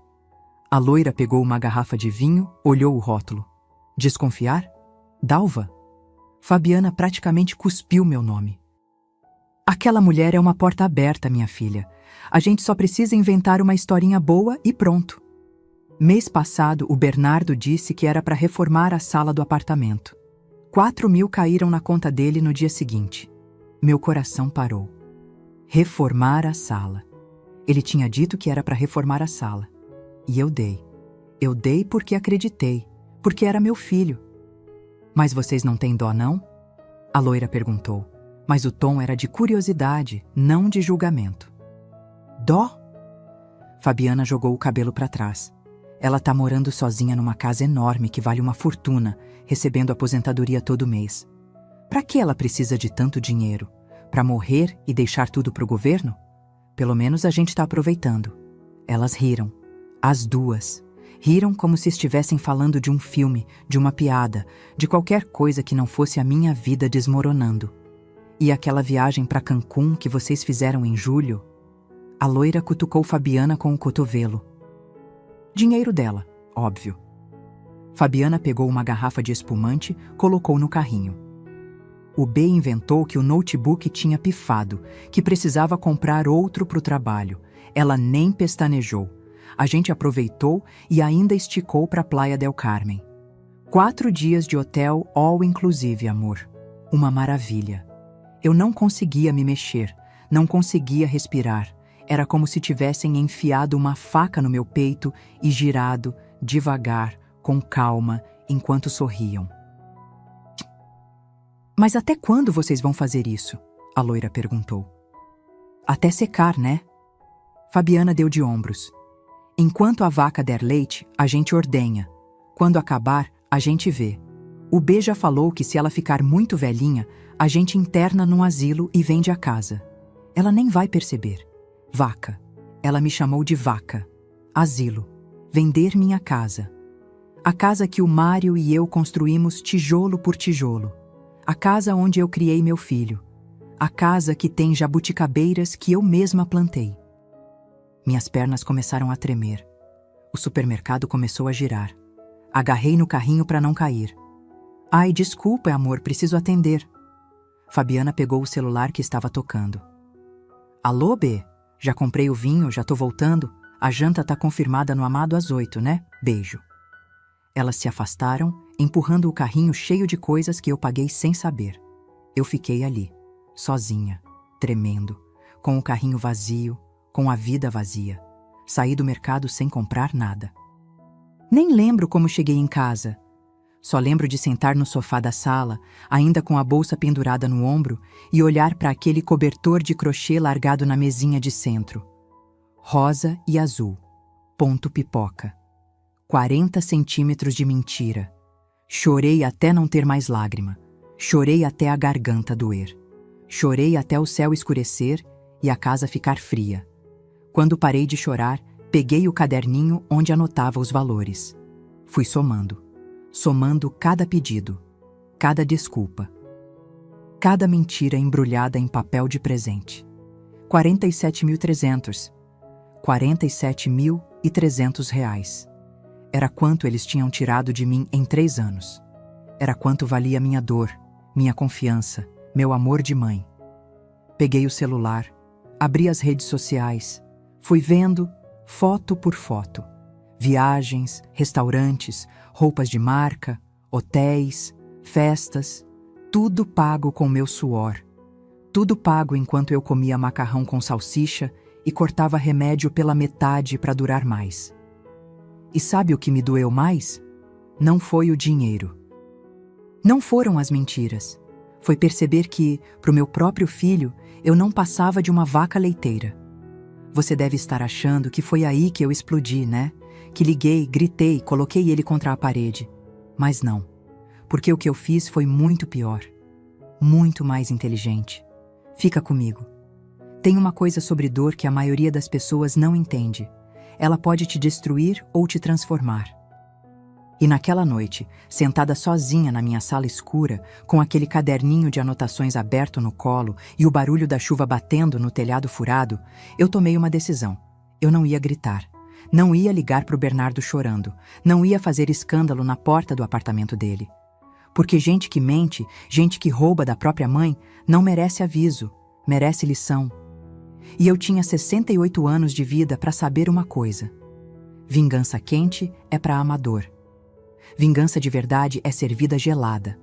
A loira pegou uma garrafa de vinho, olhou o rótulo. Desconfiar? Dalva? Fabiana praticamente cuspiu meu nome. Aquela mulher é uma porta aberta, minha filha. A gente só precisa inventar uma historinha boa e pronto. Mês passado, o Bernardo disse que era para reformar a sala do apartamento. 4.000 caíram na conta dele no dia seguinte. Meu coração parou. Reformar a sala. Ele tinha dito que era para reformar a sala. E eu dei. Eu dei porque acreditei, porque era meu filho. Mas vocês não têm dó, não? A loira perguntou, mas o tom era de curiosidade, não de julgamento. Dó? Fabiana jogou o cabelo para trás. Ela tá morando sozinha numa casa enorme que vale uma fortuna, recebendo aposentadoria todo mês. Pra que ela precisa de tanto dinheiro? Pra morrer e deixar tudo pro governo? Pelo menos a gente tá aproveitando. Elas riram. As duas. Riram como se estivessem falando de um filme, de uma piada, de qualquer coisa que não fosse a minha vida desmoronando. E aquela viagem para Cancún que vocês fizeram em julho? A loira cutucou Fabiana com o cotovelo. Dinheiro dela, óbvio. Fabiana pegou uma garrafa de espumante, colocou no carrinho. O B inventou que o notebook tinha pifado, que precisava comprar outro para o trabalho. Ela nem pestanejou. A gente aproveitou e ainda esticou para a Playa del Carmen. 4 dias de hotel all inclusive, amor. Uma maravilha. Eu não conseguia me mexer, não conseguia respirar. Era como se tivessem enfiado uma faca no meu peito e girado, devagar, com calma, enquanto sorriam. Mas até quando vocês vão fazer isso? A loira perguntou. Até secar, né? Fabiana deu de ombros. Enquanto a vaca der leite, a gente ordenha. Quando acabar, a gente vê. O B já falou que se ela ficar muito velhinha, a gente interna num asilo e vende a casa. Ela nem vai perceber. Vaca. Ela me chamou de vaca. Asilo. Vender minha casa. A casa que o Mário e eu construímos tijolo por tijolo. A casa onde eu criei meu filho. A casa que tem jabuticabeiras que eu mesma plantei. Minhas pernas começaram a tremer. O supermercado começou a girar. Agarrei no carrinho para não cair. Ai, desculpa, amor, preciso atender. Fabiana pegou o celular que estava tocando. Alô, B? Já comprei o vinho, já tô voltando. A janta tá confirmada no Amado às 8, né? Beijo. Elas se afastaram, empurrando o carrinho cheio de coisas que eu paguei sem saber. Eu fiquei ali, sozinha, tremendo, com o carrinho vazio, com a vida vazia. Saí do mercado sem comprar nada. Nem lembro como cheguei em casa. Só lembro de sentar no sofá da sala, ainda com a bolsa pendurada no ombro, e olhar para aquele cobertor de crochê largado na mesinha de centro. Rosa e azul. Ponto pipoca. 40 centímetros de mentira. Chorei até não ter mais lágrima. Chorei até a garganta doer. Chorei até o céu escurecer e a casa ficar fria. Quando parei de chorar, peguei o caderninho onde anotava os valores. Fui somando. Somando cada pedido, cada desculpa, cada mentira embrulhada em papel de presente. 47.300. 47.300 reais. Era quanto eles tinham tirado de mim em 3 anos. Era quanto valia minha dor, minha confiança, meu amor de mãe. Peguei o celular, abri as redes sociais, fui vendo, foto por foto. Viagens, restaurantes, roupas de marca, hotéis, festas, Tudo pago com meu suor. Tudo pago enquanto eu comia macarrão com salsicha e cortava remédio pela metade para durar mais. E sabe o que me doeu mais? Não foi o dinheiro. Não foram as mentiras. Foi perceber que, para o meu próprio filho, eu não passava de uma vaca leiteira. Você deve estar achando que foi aí que eu explodi, né? Que liguei, gritei, coloquei ele contra a parede. Mas não, porque o que eu fiz foi muito pior. Muito mais inteligente. Fica comigo. Tem uma coisa sobre dor que a maioria das pessoas não entende. Ela pode te destruir ou te transformar. E naquela noite, sentada sozinha na minha sala escura, com aquele caderninho de anotações aberto no colo e o barulho da chuva batendo no telhado furado, eu tomei uma decisão. Eu não ia gritar. Não ia ligar para o Bernardo chorando. Não ia fazer escândalo na porta do apartamento dele. Porque gente que mente, gente que rouba da própria mãe, não merece aviso, merece lição. E eu tinha 68 anos de vida para saber uma coisa. Vingança quente é para amador. Vingança de verdade é servida gelada.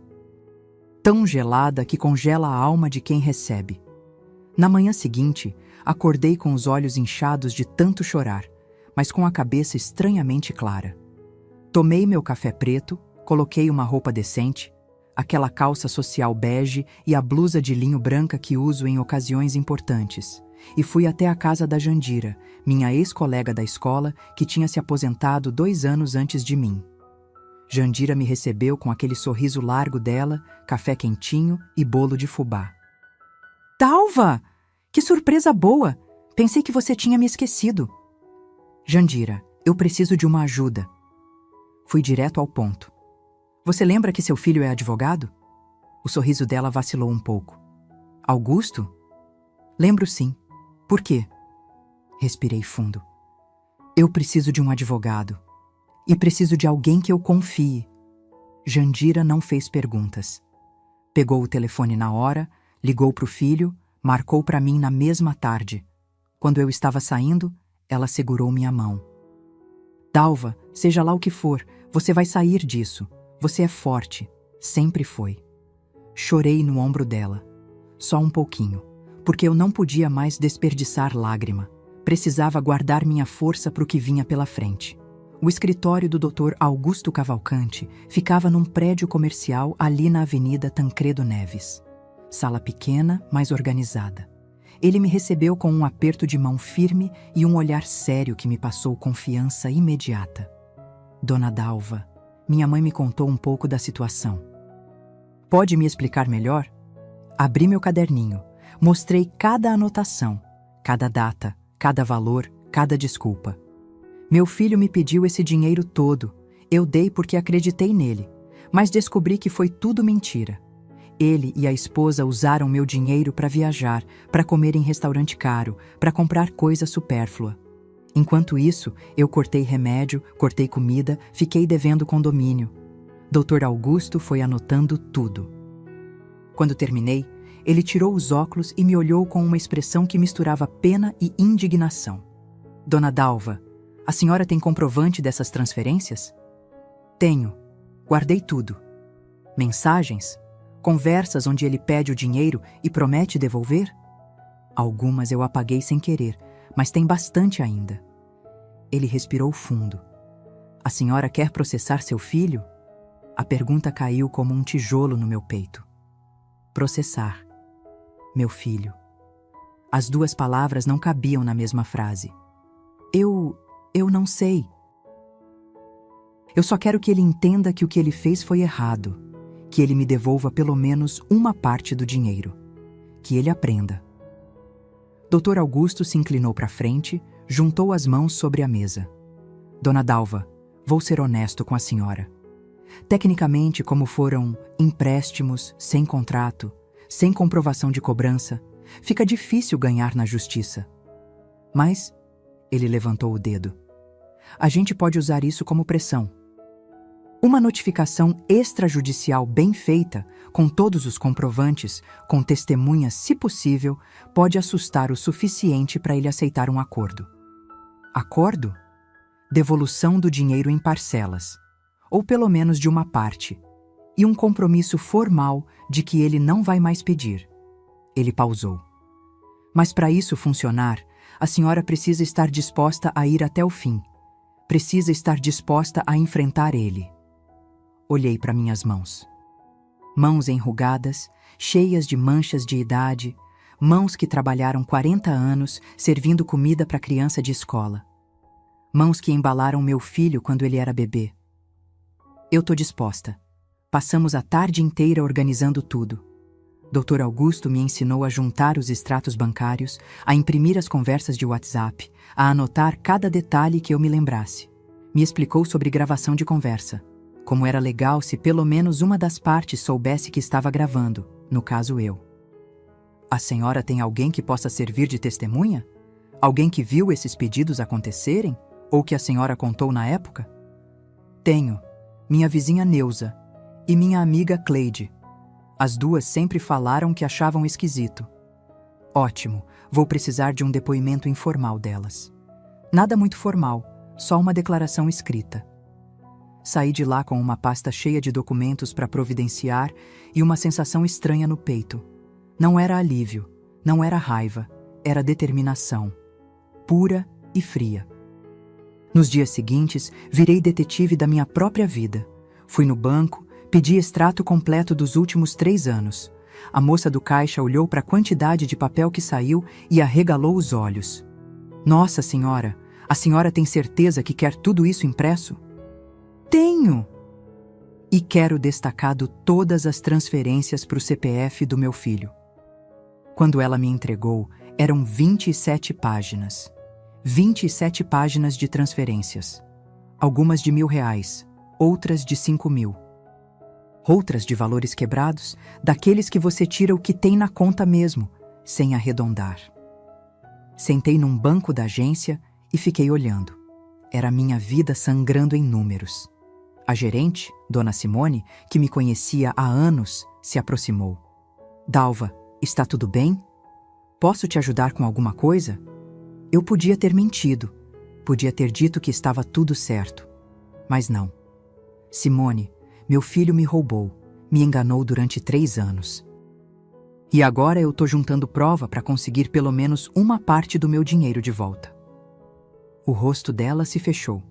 Tão gelada que congela a alma de quem recebe. Na manhã seguinte, acordei com os olhos inchados de tanto chorar, mas com a cabeça estranhamente clara. Tomei meu café preto, coloquei uma roupa decente, aquela calça social bege e a blusa de linho branca que uso em ocasiões importantes, e fui até a casa da Jandira, minha ex-colega da escola que tinha se aposentado 2 anos antes de mim. Jandira me recebeu com aquele sorriso largo dela, café quentinho e bolo de fubá. Dalva! Que surpresa boa! Pensei que você tinha me esquecido. Jandira, eu preciso de uma ajuda. Fui direto ao ponto. Você lembra que seu filho é advogado? O sorriso dela vacilou um pouco. Augusto? Lembro sim. Por quê? Respirei fundo. Eu preciso de um advogado. E preciso de alguém que eu confie. Jandira não fez perguntas. Pegou o telefone na hora, ligou para o filho, marcou para mim na mesma tarde. Quando eu estava saindo, ela segurou minha mão. Dalva, seja lá o que for, você vai sair disso. Você é forte. Sempre foi. Chorei no ombro dela. Só um pouquinho, porque eu não podia mais desperdiçar lágrima. Precisava guardar minha força para o que vinha pela frente. O escritório do Dr. Augusto Cavalcante ficava num prédio comercial ali na Avenida Tancredo Neves. Sala pequena, mas organizada. Ele me recebeu com um aperto de mão firme e um olhar sério que me passou confiança imediata. Dona Dalva, minha mãe me contou um pouco da situação. Pode me explicar melhor? Abri meu caderninho, mostrei cada anotação, cada data, cada valor, cada desculpa. Meu filho me pediu esse dinheiro todo. Eu dei porque acreditei nele, mas descobri que foi tudo mentira. Ele e a esposa usaram meu dinheiro para viajar, para comer em restaurante caro, para comprar coisa supérflua. Enquanto isso, eu cortei remédio, cortei comida, fiquei devendo condomínio. Dr. Augusto foi anotando tudo. Quando terminei, ele tirou os óculos e me olhou com uma expressão que misturava pena e indignação. Dona Dalva, a senhora tem comprovante dessas transferências? Tenho. Guardei tudo. Mensagens? Conversas onde ele pede o dinheiro e promete devolver? Algumas eu apaguei sem querer, mas tem bastante ainda. Ele respirou fundo. A senhora quer processar seu filho? A pergunta caiu como um tijolo no meu peito. Processar. Meu filho. As duas palavras não cabiam na mesma frase. Eu não sei. Eu só quero que ele entenda que o que ele fez foi errado, que ele me devolva pelo menos uma parte do dinheiro, que ele aprenda. Dr. Augusto se inclinou para frente, juntou as mãos sobre a mesa. Dona Dalva, vou ser honesto com a senhora. Tecnicamente, como foram empréstimos, sem contrato, sem comprovação de cobrança, fica difícil ganhar na justiça. Mas, ele levantou o dedo, a gente pode usar isso como pressão. Uma notificação extrajudicial bem feita, com todos os comprovantes, com testemunhas, se possível, pode assustar o suficiente para ele aceitar um acordo. Acordo? Devolução do dinheiro em parcelas, ou pelo menos de uma parte. e um compromisso formal de que ele não vai mais pedir. Ele pausou. Mas para isso funcionar, a senhora precisa estar disposta a ir até o fim. Precisa estar disposta a enfrentar ele. Olhei para minhas mãos. Mãos enrugadas, cheias de manchas de idade, mãos que trabalharam 40 anos servindo comida para criança de escola. Mãos que embalaram meu filho quando ele era bebê. Eu tô disposta. Passamos a tarde inteira organizando tudo. Dr. Augusto me ensinou a juntar os extratos bancários, a imprimir as conversas de WhatsApp, a anotar cada detalhe que eu me lembrasse. Me explicou sobre gravação de conversa. Como era legal se pelo menos uma das partes soubesse que estava gravando, no caso eu. A senhora tem alguém que possa servir de testemunha? Alguém que viu esses pedidos acontecerem? Ou que a senhora contou na época? Tenho. Minha vizinha Neuza e minha amiga Cleide. As duas sempre falaram que achavam esquisito. Ótimo, vou precisar de um depoimento informal delas. Nada muito formal, só uma declaração escrita. Saí de lá com uma pasta cheia de documentos para providenciar e uma sensação estranha no peito. Não era alívio, não era raiva, era determinação. Pura e fria. Nos dias seguintes, virei detetive da minha própria vida. Fui no banco, pedi extrato completo dos últimos 3 anos. A moça do caixa olhou para a quantidade de papel que saiu e arregalou os olhos. Nossa senhora, a senhora tem certeza que quer tudo isso impresso? Tenho! E quero destacado todas as transferências para o CPF do meu filho. Quando ela me entregou, eram 27 páginas. 27 páginas de transferências. Algumas de R$1.000, outras de 5.000. Outras de valores quebrados, daqueles que você tira o que tem na conta mesmo, sem arredondar. Sentei num banco da agência e fiquei olhando. Era a minha vida sangrando em números. A gerente, Dona Simone, que me conhecia há anos, se aproximou. Dalva, está tudo bem? Posso te ajudar com alguma coisa? Eu podia ter mentido. Podia ter dito que estava tudo certo. Mas não. Simone, meu filho me roubou, me enganou durante 3 anos. E agora eu tô juntando prova para conseguir pelo menos uma parte do meu dinheiro de volta. O rosto dela se fechou.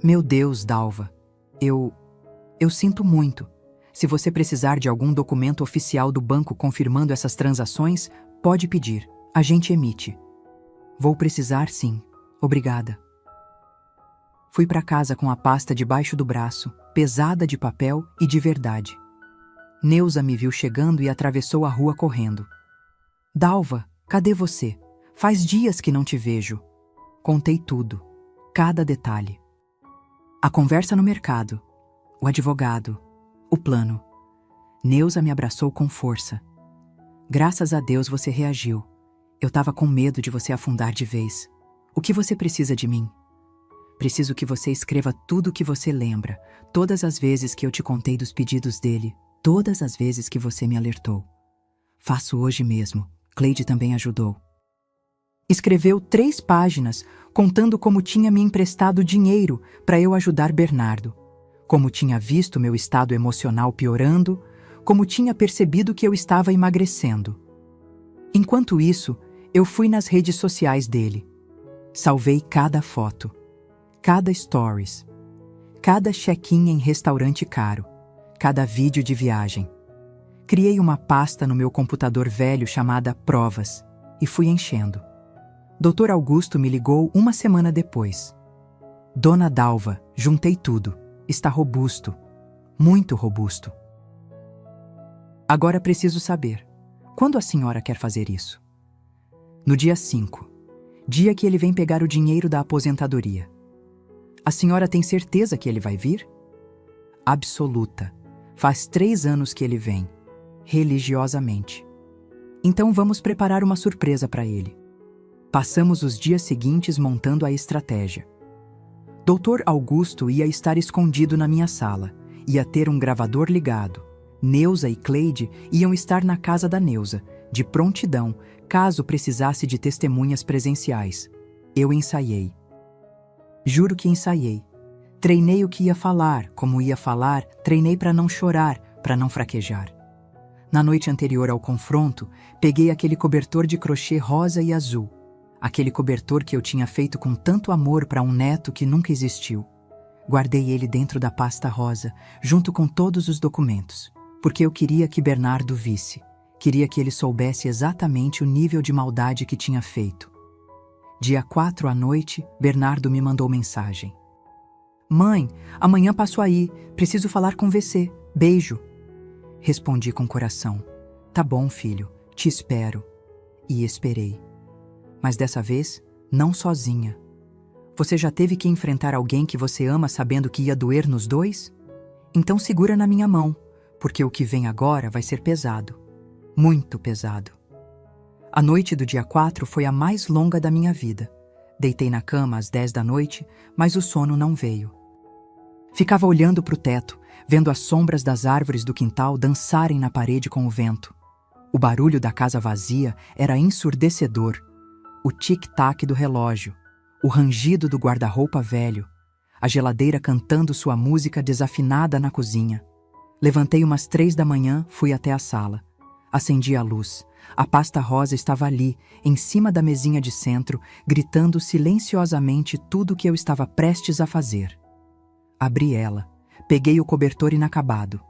Meu Deus, Dalva, eu sinto muito. Se você precisar de algum documento oficial do banco confirmando essas transações, pode pedir. A gente emite. Vou precisar, sim. Obrigada. Fui para casa com a pasta debaixo do braço, pesada de papel e de verdade. Neuza me viu chegando e atravessou a rua correndo. Dalva, cadê você? Faz dias que não te vejo. Contei tudo, cada detalhe. A conversa no mercado, o advogado, o plano. Neuza me abraçou com força. Graças a Deus você reagiu. Eu estava com medo de você afundar de vez. O que você precisa de mim? Preciso que você escreva tudo o que você lembra, todas as vezes que eu te contei dos pedidos dele, todas as vezes que você me alertou. Faço hoje mesmo. Cleide também ajudou. Escreveu 3 páginas, contando como tinha me emprestado dinheiro para eu ajudar Bernardo, como tinha visto meu estado emocional piorando, como tinha percebido que eu estava emagrecendo. Enquanto isso, eu fui nas redes sociais dele. Salvei cada foto, cada stories, cada check-in em restaurante caro, cada vídeo de viagem. Criei uma pasta no meu computador velho chamada Provas e fui enchendo. Dr. Augusto me ligou 1 semana depois. Dona Dalva, juntei tudo. Está robusto. Muito robusto. Agora preciso saber. Quando a senhora quer fazer isso? No dia 5. Dia que ele vem pegar o dinheiro da aposentadoria. A senhora tem certeza que ele vai vir? Absoluta. Faz 3 anos que ele vem. Religiosamente. Então vamos preparar uma surpresa para ele. Passamos os dias seguintes montando a estratégia. Dr. Augusto ia estar escondido na minha sala. Ia ter um gravador ligado. Neuza e Cleide iam estar na casa da Neuza, de prontidão, caso precisasse de testemunhas presenciais. Eu ensaiei. Juro que ensaiei. Treinei o que ia falar, como ia falar, treinei para não chorar, para não fraquejar. Na noite anterior ao confronto, peguei aquele cobertor de crochê rosa e azul. Aquele cobertor que eu tinha feito com tanto amor para um neto que nunca existiu. Guardei ele dentro da pasta rosa, junto com todos os documentos, porque eu queria que Bernardo visse. Queria que ele soubesse exatamente o nível de maldade que tinha feito. Dia 4 à noite, Bernardo me mandou mensagem. Mãe, amanhã passo aí, preciso falar com você, beijo. Respondi com coração. Tá bom, filho, te espero. E esperei. Mas dessa vez, não sozinha. Você já teve que enfrentar alguém que você ama sabendo que ia doer nos dois? Então segura na minha mão, porque o que vem agora vai ser pesado. Muito pesado. A noite do dia 4 foi a mais longa da minha vida. Deitei na cama às 10 da noite, mas o sono não veio. Ficava olhando para o teto, vendo as sombras das árvores do quintal dançarem na parede com o vento. O barulho da casa vazia era ensurdecedor. O tic-tac do relógio, o rangido do guarda-roupa velho, a geladeira cantando sua música desafinada na cozinha. Levantei umas 3 da manhã, fui até a sala. Acendi a luz. A pasta rosa estava ali, em cima da mesinha de centro, gritando silenciosamente tudo o que eu estava prestes a fazer. Abri ela. Peguei o cobertor inacabado.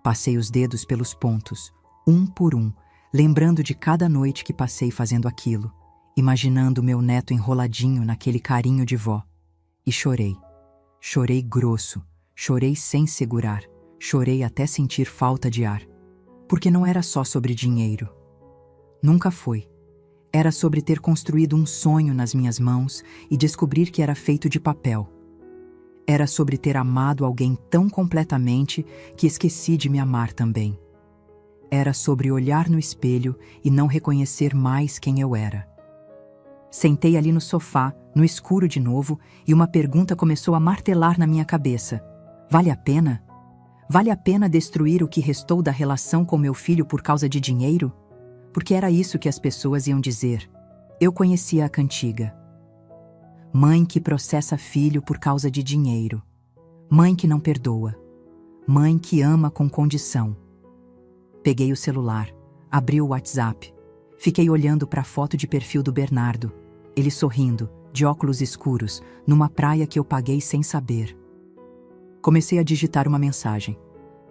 Passei os dedos pelos pontos, um por um, lembrando de cada noite que passei fazendo aquilo, imaginando meu neto enroladinho naquele carinho de vó. E chorei. Chorei grosso, chorei sem segurar, chorei até sentir falta de ar. Porque não era só sobre dinheiro. Nunca foi. Era sobre ter construído um sonho nas minhas mãos e descobrir que era feito de papel. Era sobre ter amado alguém tão completamente que esqueci de me amar também. Era sobre olhar no espelho e não reconhecer mais quem eu era. Sentei ali no sofá, no escuro de novo, e uma pergunta começou a martelar na minha cabeça. Vale a pena? Vale a pena destruir o que restou da relação com meu filho por causa de dinheiro? Porque era isso que as pessoas iam dizer. Eu conhecia a cantiga. Mãe que processa filho por causa de dinheiro. Mãe que não perdoa. Mãe que ama com condição. Peguei o celular, abri o WhatsApp. Fiquei olhando para a foto de perfil do Bernardo. Ele sorrindo, de óculos escuros, numa praia que eu paguei sem saber. Comecei a digitar uma mensagem.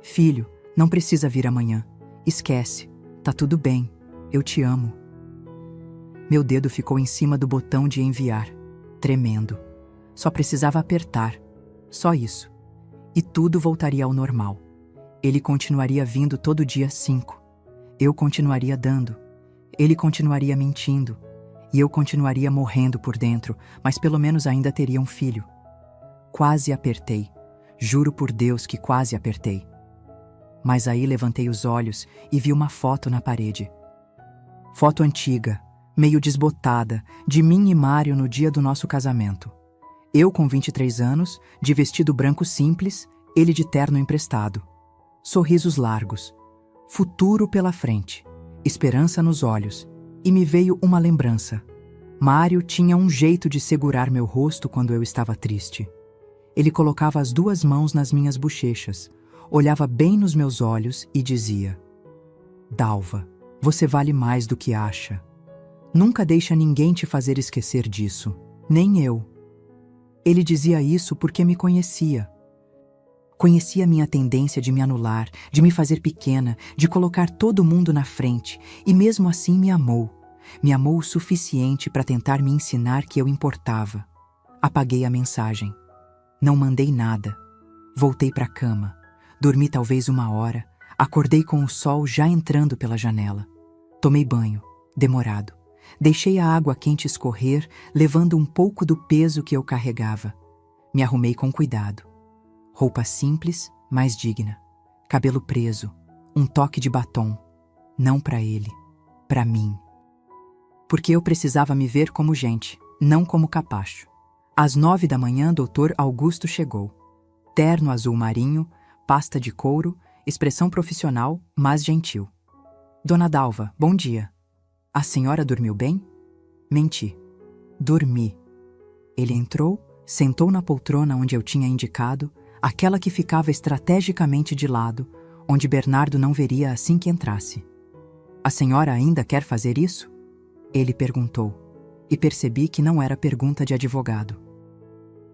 Filho, não precisa vir amanhã. Esquece. Tá tudo bem. Eu te amo. Meu dedo ficou em cima do botão de enviar. Tremendo. Só precisava apertar. Só isso. E tudo voltaria ao normal. Ele continuaria vindo todo dia 5. Eu continuaria dando. Ele continuaria mentindo. E eu continuaria morrendo por dentro, mas pelo menos ainda teria um filho. Quase apertei. Juro por Deus que quase apertei. Mas aí levantei os olhos e vi uma foto na parede. Foto antiga, meio desbotada, de mim e Mário no dia do nosso casamento. Eu com 23 anos, de vestido branco simples, ele de terno emprestado. Sorrisos largos. Futuro pela frente. Esperança nos olhos. E me veio uma lembrança. Mário tinha um jeito de segurar meu rosto quando eu estava triste. Ele colocava as 2 mãos nas minhas bochechas, olhava bem nos meus olhos e dizia: Dalva, você vale mais do que acha. Nunca deixa ninguém te fazer esquecer disso, nem eu. Ele dizia isso porque me conhecia. Conhecia minha tendência de me anular, de me fazer pequena, de colocar todo mundo na frente, e mesmo assim me amou. Me amou o suficiente para tentar me ensinar que eu importava. Apaguei a mensagem. Não mandei nada. Voltei para a cama. Dormi talvez 1 hora. Acordei com o sol já entrando pela janela. Tomei banho, demorado. Deixei a água quente escorrer, levando um pouco do peso que eu carregava. Me arrumei com cuidado. Roupa simples, mas digna. Cabelo preso, um toque de batom. Não para ele, para mim. Porque eu precisava me ver como gente, não como capacho. Às 9 da manhã, Dr. Augusto chegou. Terno azul marinho, pasta de couro, expressão profissional, mas gentil. Dona Dalva, bom dia. A senhora dormiu bem? Menti. Dormi. Ele entrou, Sentou na poltrona onde eu tinha indicado, aquela que ficava estrategicamente de lado, onde Bernardo não veria assim que entrasse. A senhora ainda quer fazer isso? Ele perguntou, e percebi que não era pergunta de advogado.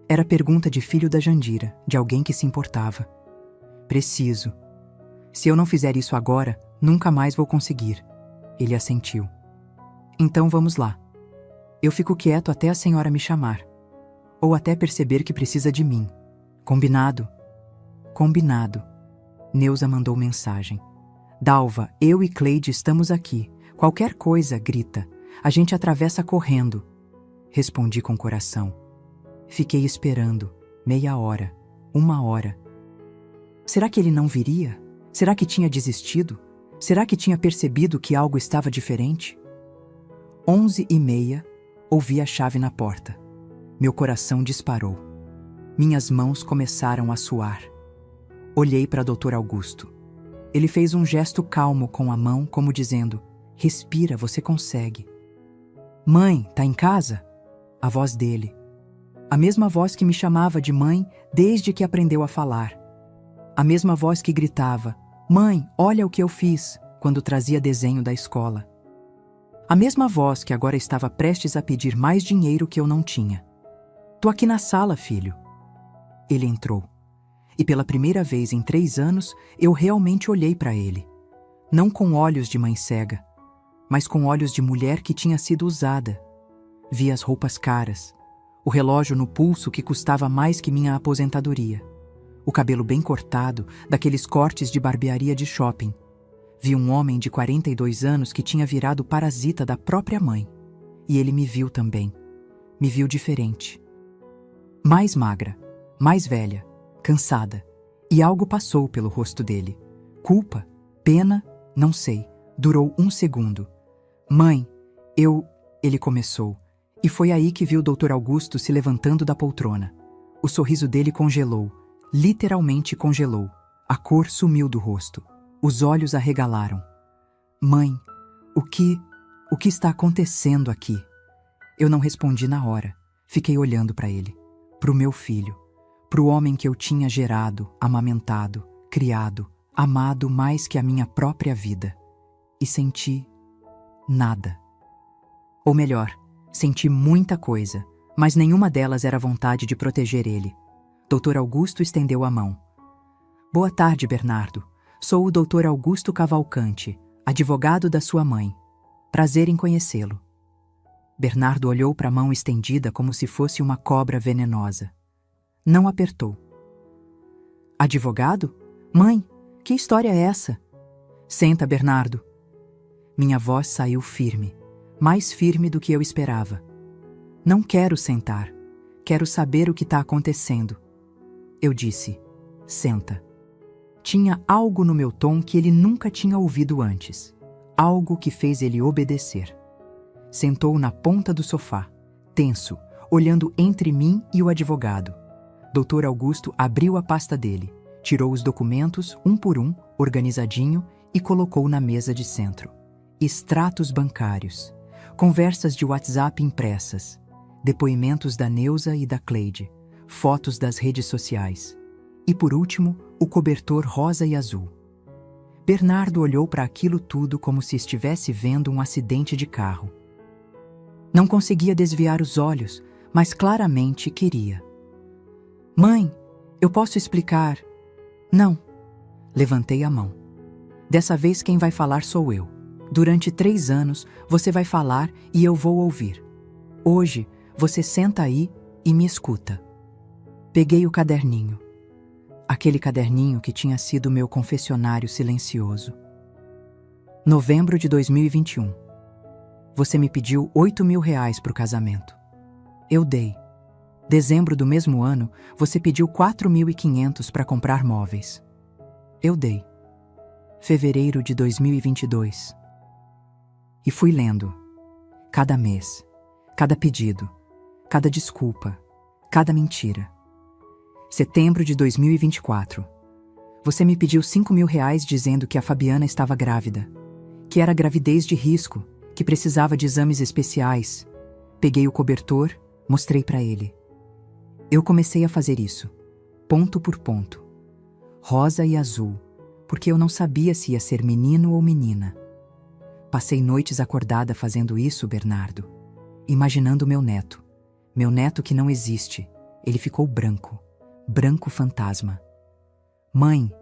Era pergunta de filho da Jandira, de alguém que se importava. Preciso. Se eu não fizer isso agora, nunca mais vou conseguir. Ele assentiu. Então vamos lá. Eu fico quieto até a senhora me chamar. Ou até perceber que precisa de mim. Combinado? Combinado. Neuza mandou mensagem. Dalva, eu e Cleide estamos aqui. Qualquer coisa, grita. A gente atravessa correndo. Respondi com coração. Fiquei esperando. Meia hora. 1 hora. Será que ele não viria? Será que tinha desistido? Será que tinha percebido que algo estava diferente? 11h30, ouvi a chave na porta. Meu coração disparou. Minhas mãos começaram a suar. Olhei para Dr. Augusto. Ele fez um gesto calmo com a mão, como dizendo: respira, você consegue. Mãe, tá em casa? A voz dele. A mesma voz que me chamava de mãe desde que aprendeu a falar. A mesma voz que gritava: mãe, olha o que eu fiz, quando trazia desenho da escola. A mesma voz que agora estava prestes a pedir mais dinheiro que eu não tinha. Tô aqui na sala, filho. Ele entrou. E pela primeira vez em 3 anos, eu realmente olhei para ele. Não com olhos de mãe cega, mas com olhos de mulher que tinha sido usada. Vi as roupas caras, o relógio no pulso que custava mais que minha aposentadoria, o cabelo bem cortado, daqueles cortes de barbearia de shopping. Vi um homem de 42 anos que tinha virado parasita da própria mãe. E ele me viu também. Me viu diferente. Mais magra, mais velha, cansada. E algo passou pelo rosto dele. Culpa? Pena? Não sei. Durou 1 segundo. Mãe, Ele começou. E foi aí que viu o Dr. Augusto se levantando da poltrona. O sorriso dele congelou. Literalmente congelou. A cor sumiu do rosto. Os olhos arregalaram. Mãe, o que está acontecendo aqui? Eu não respondi na hora. Fiquei olhando para ele. Pro meu filho. Pro homem que eu tinha gerado, amamentado, criado, amado mais que a minha própria vida. E senti nada. Ou melhor, senti muita coisa, mas nenhuma delas era vontade de proteger ele. Dr. Augusto estendeu a mão. Boa tarde, Bernardo. Sou o Dr. Augusto Cavalcante, advogado da sua mãe. Prazer em conhecê-lo. Bernardo olhou para a mão estendida como se fosse uma cobra venenosa. Não apertou. Advogado? Mãe, que história é essa? Senta, Bernardo. Minha voz saiu firme, mais firme do que eu esperava. Não quero sentar. Quero saber o que está acontecendo. Eu disse, senta. Tinha algo no meu tom que ele nunca tinha ouvido antes. Algo que fez ele obedecer. Sentou na ponta do sofá, tenso, olhando entre mim e o advogado. Dr. Augusto abriu a pasta dele, tirou os documentos, um por um, organizadinho, e colocou na mesa de centro. Extratos bancários, conversas de WhatsApp impressas, depoimentos da Neuza e da Cleide, fotos das redes sociais. E, por último, o cobertor rosa e azul. Bernardo olhou para aquilo tudo como se estivesse vendo um acidente de carro. Não conseguia desviar os olhos, mas claramente queria. Mãe, eu posso explicar? Não. Levantei a mão. Dessa vez quem vai falar sou eu. Durante 3 anos você vai falar e eu vou ouvir. Hoje você senta aí e me escuta. Peguei o caderninho. Aquele caderninho que tinha sido meu confessionário silencioso. Novembro de 2021. Você me pediu R$8.000 para o casamento. Eu dei. Dezembro do mesmo ano, você pediu 4.500 para comprar móveis. Eu dei. Fevereiro de 2022. E fui lendo. Cada mês, cada pedido, cada desculpa, cada mentira. Setembro de 2024. Você me pediu R$5.000 dizendo que a Fabiana estava grávida, que era gravidez de risco, que precisava de exames especiais. Peguei o cobertor, mostrei para ele. Eu comecei a fazer isso, ponto por ponto, rosa e azul, porque eu não sabia se ia ser menino ou menina. Passei noites acordada fazendo isso, Bernardo, imaginando meu neto que não existe. Ele ficou branco, branco fantasma. Mãe,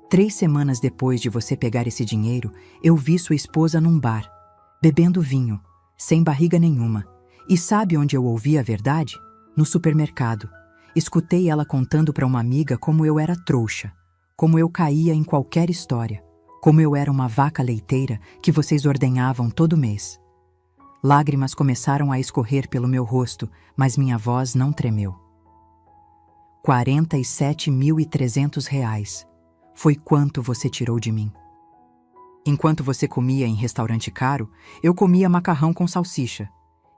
3 semanas depois de você pegar esse dinheiro, eu vi sua esposa num bar, bebendo vinho, sem barriga nenhuma. E sabe onde eu ouvi a verdade? No supermercado. Escutei ela contando para uma amiga como eu era trouxa, como eu caía em qualquer história, como eu era uma vaca leiteira que vocês ordenhavam todo mês. Lágrimas começaram a escorrer pelo meu rosto, mas minha voz não tremeu. R$ 47.300. Foi quanto você tirou de mim. Enquanto você comia em restaurante caro, eu comia macarrão com salsicha.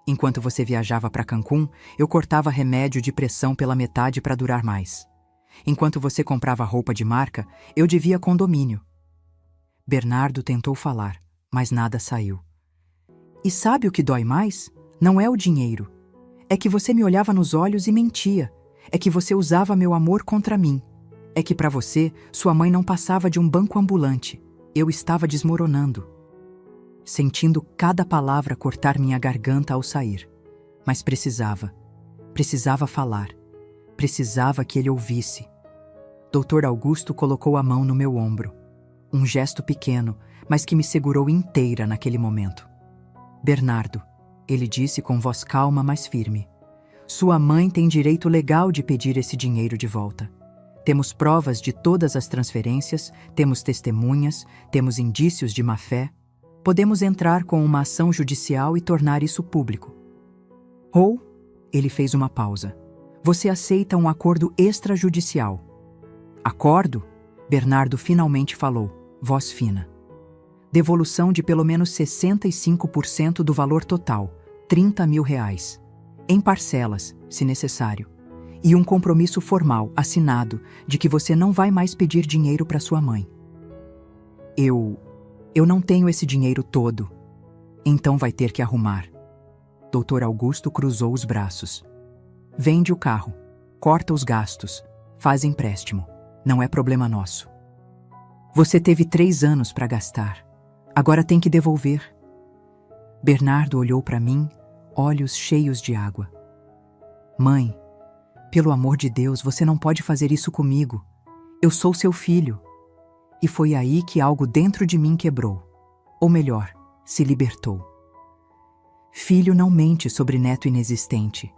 Enquanto você viajava para Cancún, eu cortava remédio de pressão pela metade para durar mais. Enquanto você comprava roupa de marca, eu devia condomínio. Bernardo tentou falar, mas nada saiu. E sabe o que dói mais? Não é o dinheiro. É que você me olhava nos olhos e mentia. É que você usava meu amor contra mim. É que para você, sua mãe não passava de um banco ambulante. Eu estava desmoronando, sentindo cada palavra cortar minha garganta ao sair. Mas precisava falar. Precisava que ele ouvisse. Dr. Augusto colocou a mão no meu ombro. Um gesto pequeno, mas que me segurou inteira naquele momento. Bernardo, ele disse com voz calma, mas firme. Sua mãe tem direito legal de pedir esse dinheiro de volta. Temos provas de todas as transferências, temos testemunhas, temos indícios de má-fé. Podemos entrar com uma ação judicial e tornar isso público. Ou, ele fez uma pausa. Você aceita um acordo extrajudicial? Acordo? Bernardo finalmente falou, voz fina. Devolução de pelo menos 65% do valor total, R$ 30 mil. Em parcelas, se necessário. E um compromisso formal, assinado, de que você não vai mais pedir dinheiro para sua mãe. Eu não tenho esse dinheiro todo. Então vai ter que arrumar. Dr. Augusto cruzou os braços. Vende o carro, corta os gastos, faz empréstimo. Não é problema nosso. Você teve 3 anos para gastar. Agora tem que devolver. Bernardo olhou para mim, olhos cheios de água. Mãe, pelo amor de Deus, você não pode fazer isso comigo. Eu sou seu filho. E foi aí que algo dentro de mim quebrou. Ou melhor, se libertou. Filho não mente sobre neto inexistente.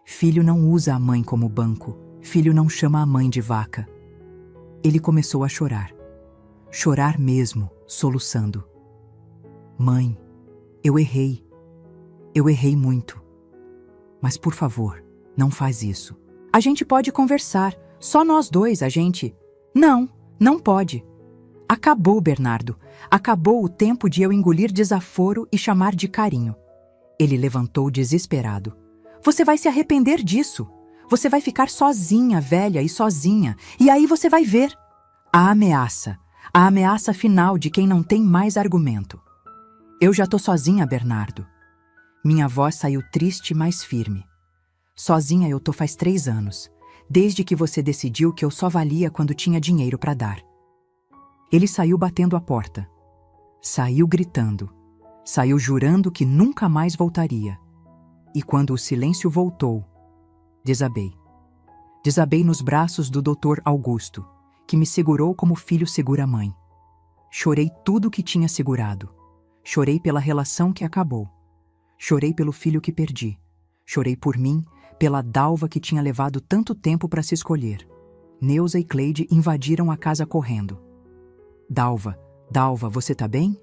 Filho não usa a mãe como banco. Filho não chama a mãe de vaca. Ele começou a chorar. Chorar mesmo, soluçando. Mãe, eu errei. Eu errei muito. Mas por favor, não faz isso. A gente pode conversar. Só nós dois, a gente... Não pode. Acabou, Bernardo. Acabou o tempo de eu engolir desaforo e chamar de carinho. Ele levantou desesperado. Você vai se arrepender disso. Você vai ficar sozinha, velha e sozinha. E aí você vai ver. A ameaça final de quem não tem mais argumento. Eu já tô sozinha, Bernardo. Minha voz saiu triste, mas firme. Sozinha eu tô faz 3 anos, desde que você decidiu que eu só valia quando tinha dinheiro para dar. Ele saiu batendo a porta. Saiu gritando. Saiu jurando que nunca mais voltaria. E quando o silêncio voltou, desabei. Desabei nos braços do Dr. Augusto, que me segurou como filho segura a mãe. Chorei tudo que tinha segurado. Chorei pela relação que acabou. Chorei pelo filho que perdi. Chorei por mim, pela Dalva que tinha levado tanto tempo para se escolher. Neuza e Cleide invadiram a casa correndo. Dalva, você tá bem?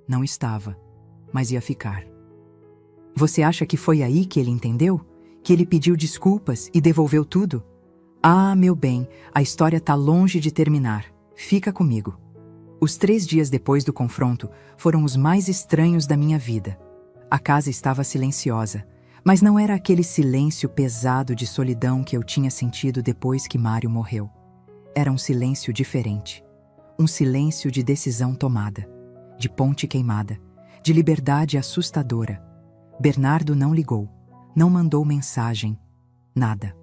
Não estava, mas ia ficar. Você acha que foi aí que ele entendeu? Que ele pediu desculpas e devolveu tudo? Ah, meu bem, a história tá longe de terminar. Fica comigo. Os 3 dias depois do confronto foram os mais estranhos da minha vida. A casa estava silenciosa, mas não era aquele silêncio pesado de solidão que eu tinha sentido depois que Mário morreu. Era um silêncio diferente. Um silêncio de decisão tomada, de ponte queimada, de liberdade assustadora. Bernardo não ligou, não mandou mensagem, nada.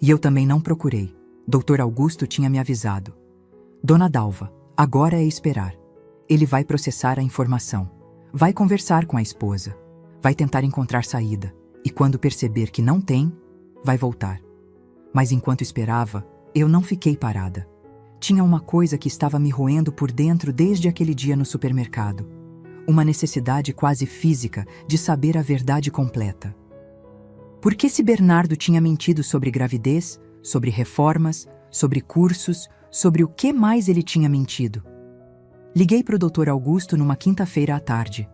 E eu também não procurei. Dr. Augusto tinha me avisado. Dona Dalva, agora é esperar. Ele vai processar a informação. Vai conversar com a esposa. Vai tentar encontrar saída. E quando perceber que não tem, vai voltar. Mas enquanto esperava, eu não fiquei parada. Tinha uma coisa que estava me roendo por dentro desde aquele dia no supermercado. Uma necessidade quase física de saber a verdade completa. Por que se Bernardo tinha mentido sobre gravidez, sobre reformas, sobre cursos, sobre o que mais ele tinha mentido? Liguei para o Dr. Augusto numa quinta-feira à tarde.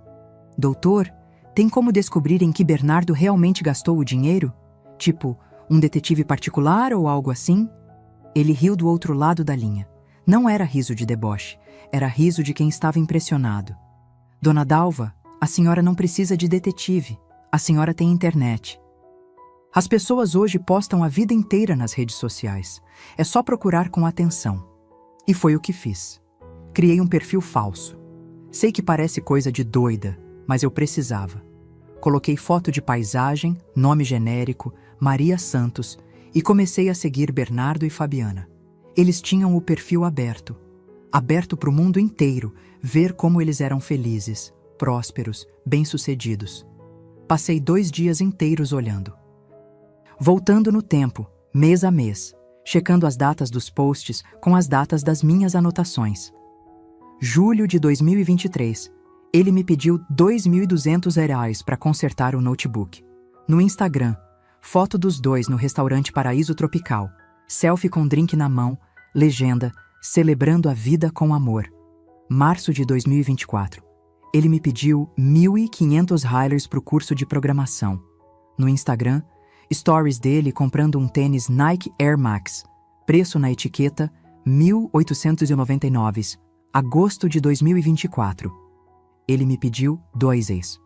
Doutor, tem como descobrir em que Bernardo realmente gastou o dinheiro? Tipo, um detetive particular ou algo assim? Ele riu do outro lado da linha. Não era riso de deboche, era riso de quem estava impressionado. Dona Dalva, a senhora não precisa de detetive. A senhora tem internet. As pessoas hoje postam a vida inteira nas redes sociais. É só procurar com atenção. E foi o que fiz. Criei um perfil falso. Sei que parece coisa de doida, mas eu precisava. Coloquei foto de paisagem, nome genérico, Maria Santos, e comecei a seguir Bernardo e Fabiana. Eles tinham o perfil aberto para o mundo inteiro, ver como eles eram felizes, prósperos, bem-sucedidos. Passei 2 dias inteiros olhando. Voltando no tempo, mês a mês, checando as datas dos posts com as datas das minhas anotações. Julho de 2023, ele me pediu R$2.200 para consertar o notebook. No Instagram, foto dos dois no restaurante Paraíso Tropical, selfie com drink na mão, legenda, celebrando a vida com amor. Março de 2024, ele me pediu R$1.500 para o curso de programação. No Instagram, stories dele comprando um tênis Nike Air Max, preço na etiqueta R$1.899, agosto de 2024. Ele me pediu 2 ex.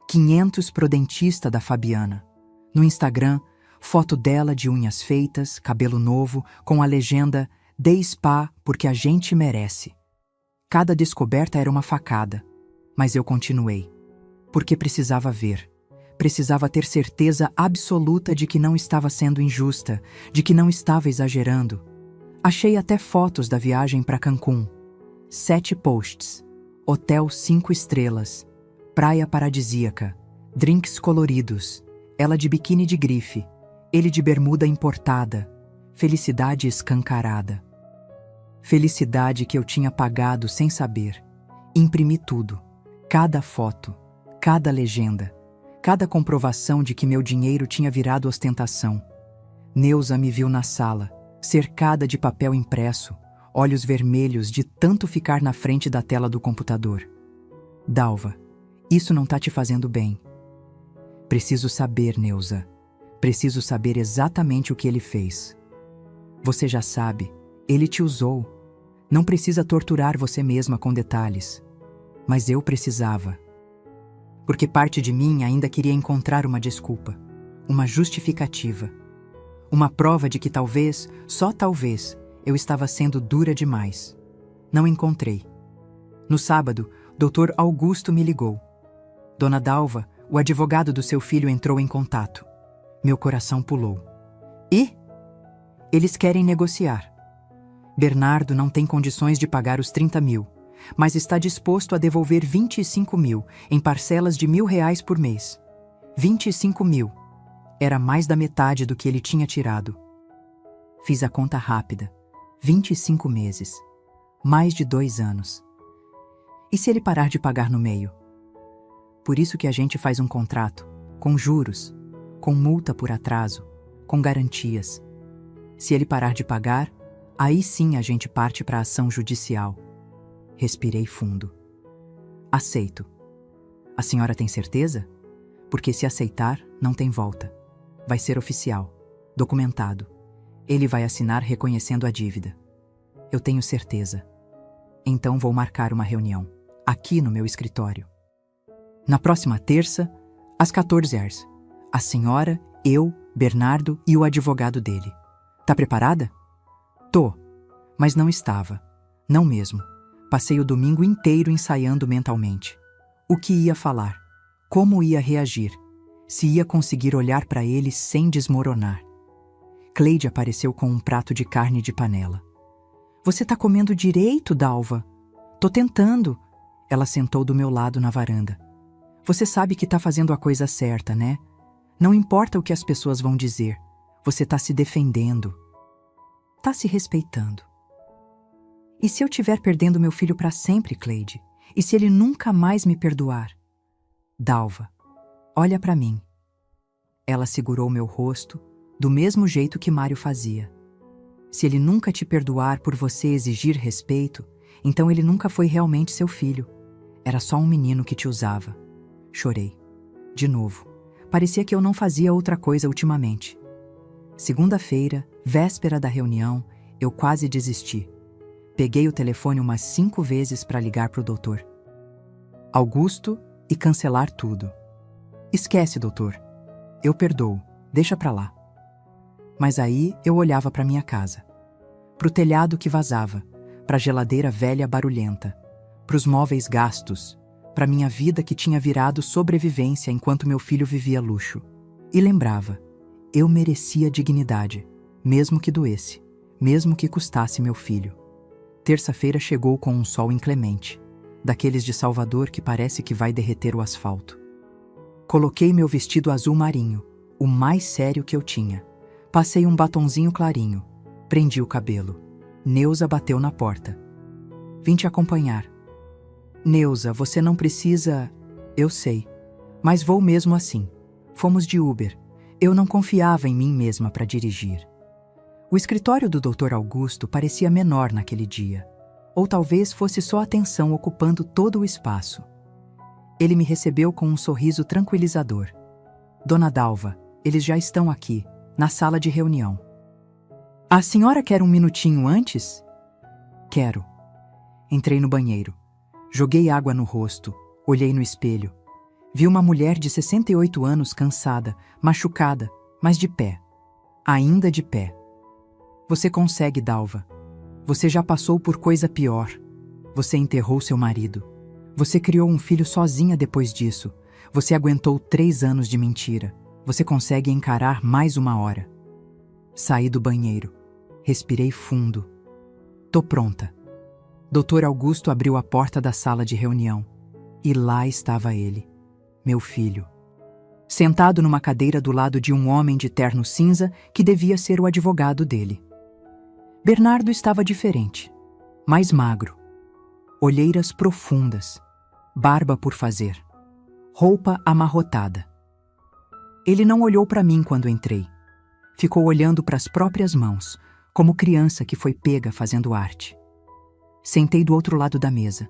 500 pro dentista da Fabiana. No Instagram, foto dela de unhas feitas, cabelo novo, com a legenda "Dê spa porque a gente merece". Cada descoberta era uma facada, mas eu continuei, porque precisava ver. Precisava ter certeza absoluta de que não estava sendo injusta, de que não estava exagerando. Achei até fotos da viagem para Cancún. 7 posts. Hotel 5 estrelas. Praia paradisíaca. Drinks coloridos. Ela de biquíni de grife. Ele de bermuda importada. Felicidade escancarada. Felicidade que eu tinha pagado sem saber. Imprimi tudo. Cada foto. Cada legenda. Cada comprovação de que meu dinheiro tinha virado ostentação. Neuza me viu na sala, cercada de papel impresso, olhos vermelhos de tanto ficar na frente da tela do computador. Dalva, isso não tá te fazendo bem. Preciso saber, Neuza. Preciso saber exatamente o que ele fez. Você já sabe, ele te usou. Não precisa torturar você mesma com detalhes. Mas eu precisava. Porque parte de mim ainda queria encontrar uma desculpa, uma justificativa, uma prova de que talvez, só talvez, eu estava sendo dura demais. Não encontrei. No sábado, Dr. Augusto me ligou. Dona Dalva, o advogado do seu filho entrou em contato. Meu coração pulou. E? Eles querem negociar. Bernardo não tem condições de pagar os 30 mil. Mas está disposto a devolver 25 mil em parcelas de R$1.000 por mês. 25 mil. Era mais da metade do que ele tinha tirado. Fiz a conta rápida. 25 meses. Mais de 2 anos. E se ele parar de pagar no meio? Por isso que a gente faz um contrato, com juros, com multa por atraso, com garantias. Se ele parar de pagar, aí sim a gente parte para a ação judicial. Respirei fundo. Aceito. A senhora tem certeza? Porque se aceitar, não tem volta. Vai ser oficial, documentado. Ele vai assinar reconhecendo a dívida. Eu tenho certeza. Então vou marcar uma reunião, aqui no meu escritório. Na próxima terça, às 14 horas. A senhora, eu, Bernardo e o advogado dele. Tá preparada? Tô. Mas não estava. Não mesmo. Passei o domingo inteiro ensaiando mentalmente. O que ia falar? Como ia reagir? se ia conseguir olhar para ele sem desmoronar. Cleide apareceu com um prato de carne de panela. Você tá comendo direito, Dalva? Tô tentando. Ela sentou do meu lado na varanda. Você sabe que tá fazendo a coisa certa, né? Não importa o que as pessoas vão dizer. Você tá se defendendo. Tá se respeitando. E se eu tiver perdendo meu filho para sempre, Cleide? E se ele nunca mais me perdoar? Dalva, olha para mim. Ela segurou meu rosto, do mesmo jeito que Mário fazia. Se ele nunca te perdoar por você exigir respeito, então ele nunca foi realmente seu filho. Era só um menino que te usava. Chorei. De novo. Parecia que eu não fazia outra coisa ultimamente. Segunda-feira, véspera da reunião, eu quase desisti. Peguei o telefone umas 5 vezes para ligar para o doutor Augusto e cancelar tudo. Esquece, doutor. Eu perdoo. Deixa pra lá. Mas aí eu olhava para minha casa. Pro telhado que vazava, pra geladeira velha barulhenta, pros móveis gastos, pra minha vida que tinha virado sobrevivência enquanto meu filho vivia luxo. E lembrava, eu merecia dignidade, mesmo que doesse, mesmo que custasse meu filho. Terça-feira chegou com um sol inclemente, daqueles de Salvador que parece que vai derreter o asfalto. Coloquei meu vestido azul marinho, o mais sério que eu tinha. Passei um batonzinho clarinho, prendi o cabelo. Neuza bateu na porta. Vim te acompanhar. Neuza, você não precisa... Eu sei, mas vou mesmo assim. Fomos de Uber. Eu não confiava em mim mesma para dirigir. O escritório do Dr. Augusto parecia menor naquele dia. Ou talvez fosse só a atenção ocupando todo o espaço. Ele me recebeu com um sorriso tranquilizador. Dona Dalva, eles já estão aqui, na sala de reunião. A senhora quer um minutinho antes? Quero. Entrei no banheiro. Joguei água no rosto, olhei no espelho. Vi uma mulher de 68 anos cansada, machucada, mas de pé. Ainda de pé. Você consegue, Dalva. Você já passou por coisa pior. Você enterrou seu marido. Você criou um filho sozinha depois disso. Você aguentou 3 anos de mentira. Você consegue encarar mais 1 hora. Saí do banheiro. Respirei fundo. Tô pronta. Dr. Augusto abriu a porta da sala de reunião. E lá estava ele, meu filho. Sentado numa cadeira do lado de um homem de terno cinza que devia ser o advogado dele. Bernardo estava diferente, mais magro, olheiras profundas, barba por fazer, roupa amarrotada. Ele não olhou para mim quando entrei. Ficou olhando para as próprias mãos, como criança que foi pega fazendo arte. Sentei do outro lado da mesa,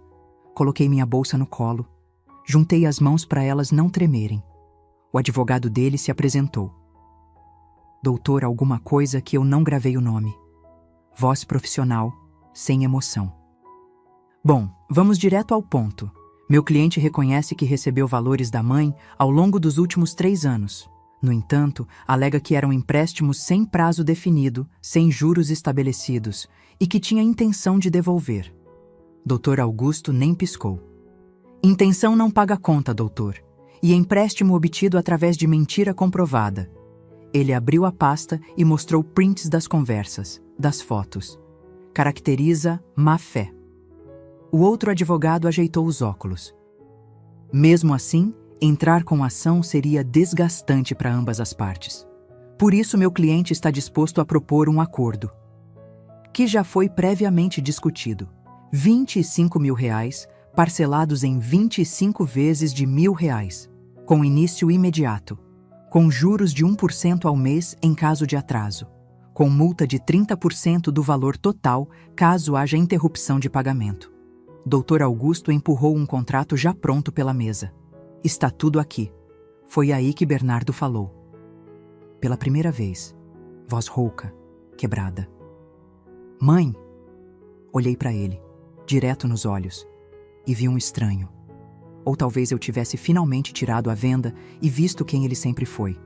coloquei minha bolsa no colo, juntei as mãos para elas não tremerem. O advogado dele se apresentou. Doutor alguma coisa que eu não gravei o nome. Voz profissional, sem emoção. Bom, vamos direto ao ponto. Meu cliente reconhece que recebeu valores da mãe ao longo dos últimos 3 anos. No entanto, alega que eram empréstimos sem prazo definido, sem juros estabelecidos, e que tinha intenção de devolver. Dr. Augusto nem piscou. Intenção não paga conta, doutor. E empréstimo obtido através de mentira comprovada. Ele abriu a pasta e mostrou prints das conversas, das fotos. Caracteriza má fé. O outro advogado ajeitou os óculos. Mesmo assim, entrar com ação seria desgastante para ambas as partes. Por isso, meu cliente está disposto a propor um acordo, que já foi previamente discutido. R$25 mil, parcelados em 25 vezes de R$1.000, com início imediato, com juros de 1% ao mês em caso de atraso, com multa de 30% do valor total caso haja interrupção de pagamento. Dr. Augusto empurrou um contrato já pronto pela mesa. Está tudo aqui. Foi aí que Bernardo falou. Pela primeira vez, voz rouca, quebrada. Mãe! Olhei para ele, direto nos olhos, e vi um estranho. Ou talvez eu tivesse finalmente tirado a venda e visto quem ele sempre foi.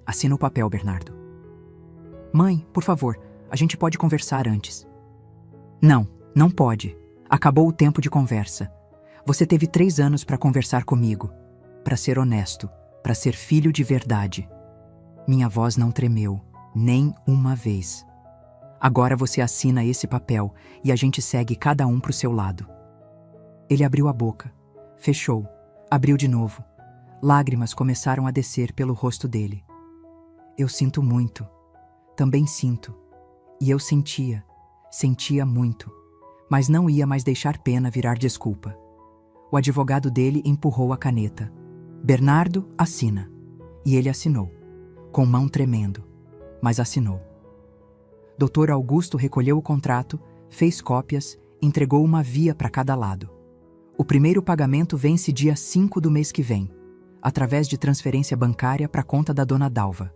Assina o papel, Bernardo. Mãe, por favor, a gente pode conversar antes. Não, não pode. Acabou o tempo de conversa. Você teve 3 anos para conversar comigo, para ser honesto, para ser filho de verdade. Minha voz não tremeu, nem uma vez. Agora você assina esse papel e a gente segue cada um para o seu lado. Ele abriu a boca, fechou, abriu de novo. Lágrimas começaram a descer pelo rosto dele. Eu sinto muito. Também sinto. E eu sentia muito. Mas não ia mais deixar pena virar desculpa. O advogado dele empurrou a caneta. Bernardo, assina. E ele assinou, com mão tremendo, mas assinou. Dr. Augusto recolheu o contrato, fez cópias, entregou uma via para cada lado. O primeiro pagamento vence dia 5 do mês que vem, através de transferência bancária para a conta da dona Dalva.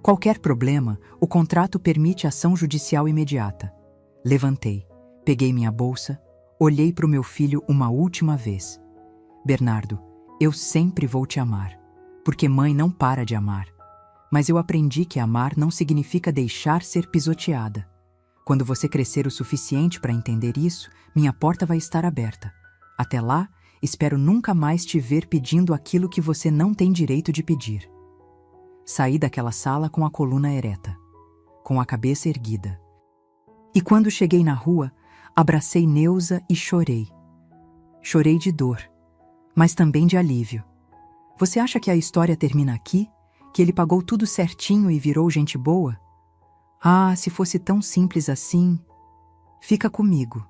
Qualquer problema, o contrato permite ação judicial imediata. Levantei, peguei minha bolsa, olhei para o meu filho uma última vez. Bernardo, eu sempre vou te amar, porque mãe não para de amar. Mas eu aprendi que amar não significa deixar ser pisoteada. Quando você crescer o suficiente para entender isso, minha porta vai estar aberta. Até lá, espero nunca mais te ver pedindo aquilo que você não tem direito de pedir. Saí daquela sala com a coluna ereta, com a cabeça erguida. E quando cheguei na rua, abracei Neuza e chorei. Chorei de dor, mas também de alívio. Você acha que a história termina aqui? Que ele pagou tudo certinho e virou gente boa? Ah, se fosse tão simples assim. Fica comigo.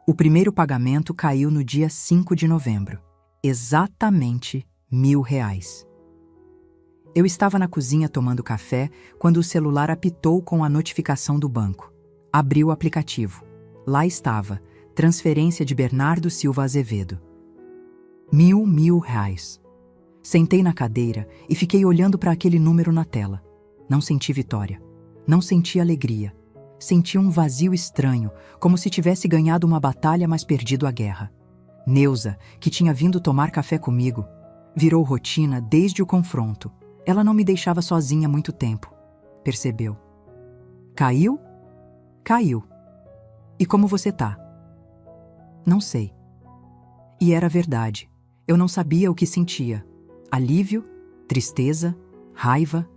O primeiro pagamento caiu no dia 5 de novembro. Exatamente R$ 1.000. Eu estava na cozinha tomando café quando o celular apitou com a notificação do banco. Abri o aplicativo. Lá estava, transferência de Bernardo Silva Azevedo. R$ 1.000. Sentei na cadeira e fiquei olhando para aquele número na tela. Não senti vitória. Não senti alegria. Senti um vazio estranho, como se tivesse ganhado uma batalha, mas perdido a guerra. Neuza, que tinha vindo tomar café comigo, virou rotina desde o confronto. Ela não me deixava sozinha muito tempo. Percebeu. Caiu? Caiu. E como você tá? Não sei. E era verdade. Eu não sabia o que sentia. Alívio, tristeza, raiva,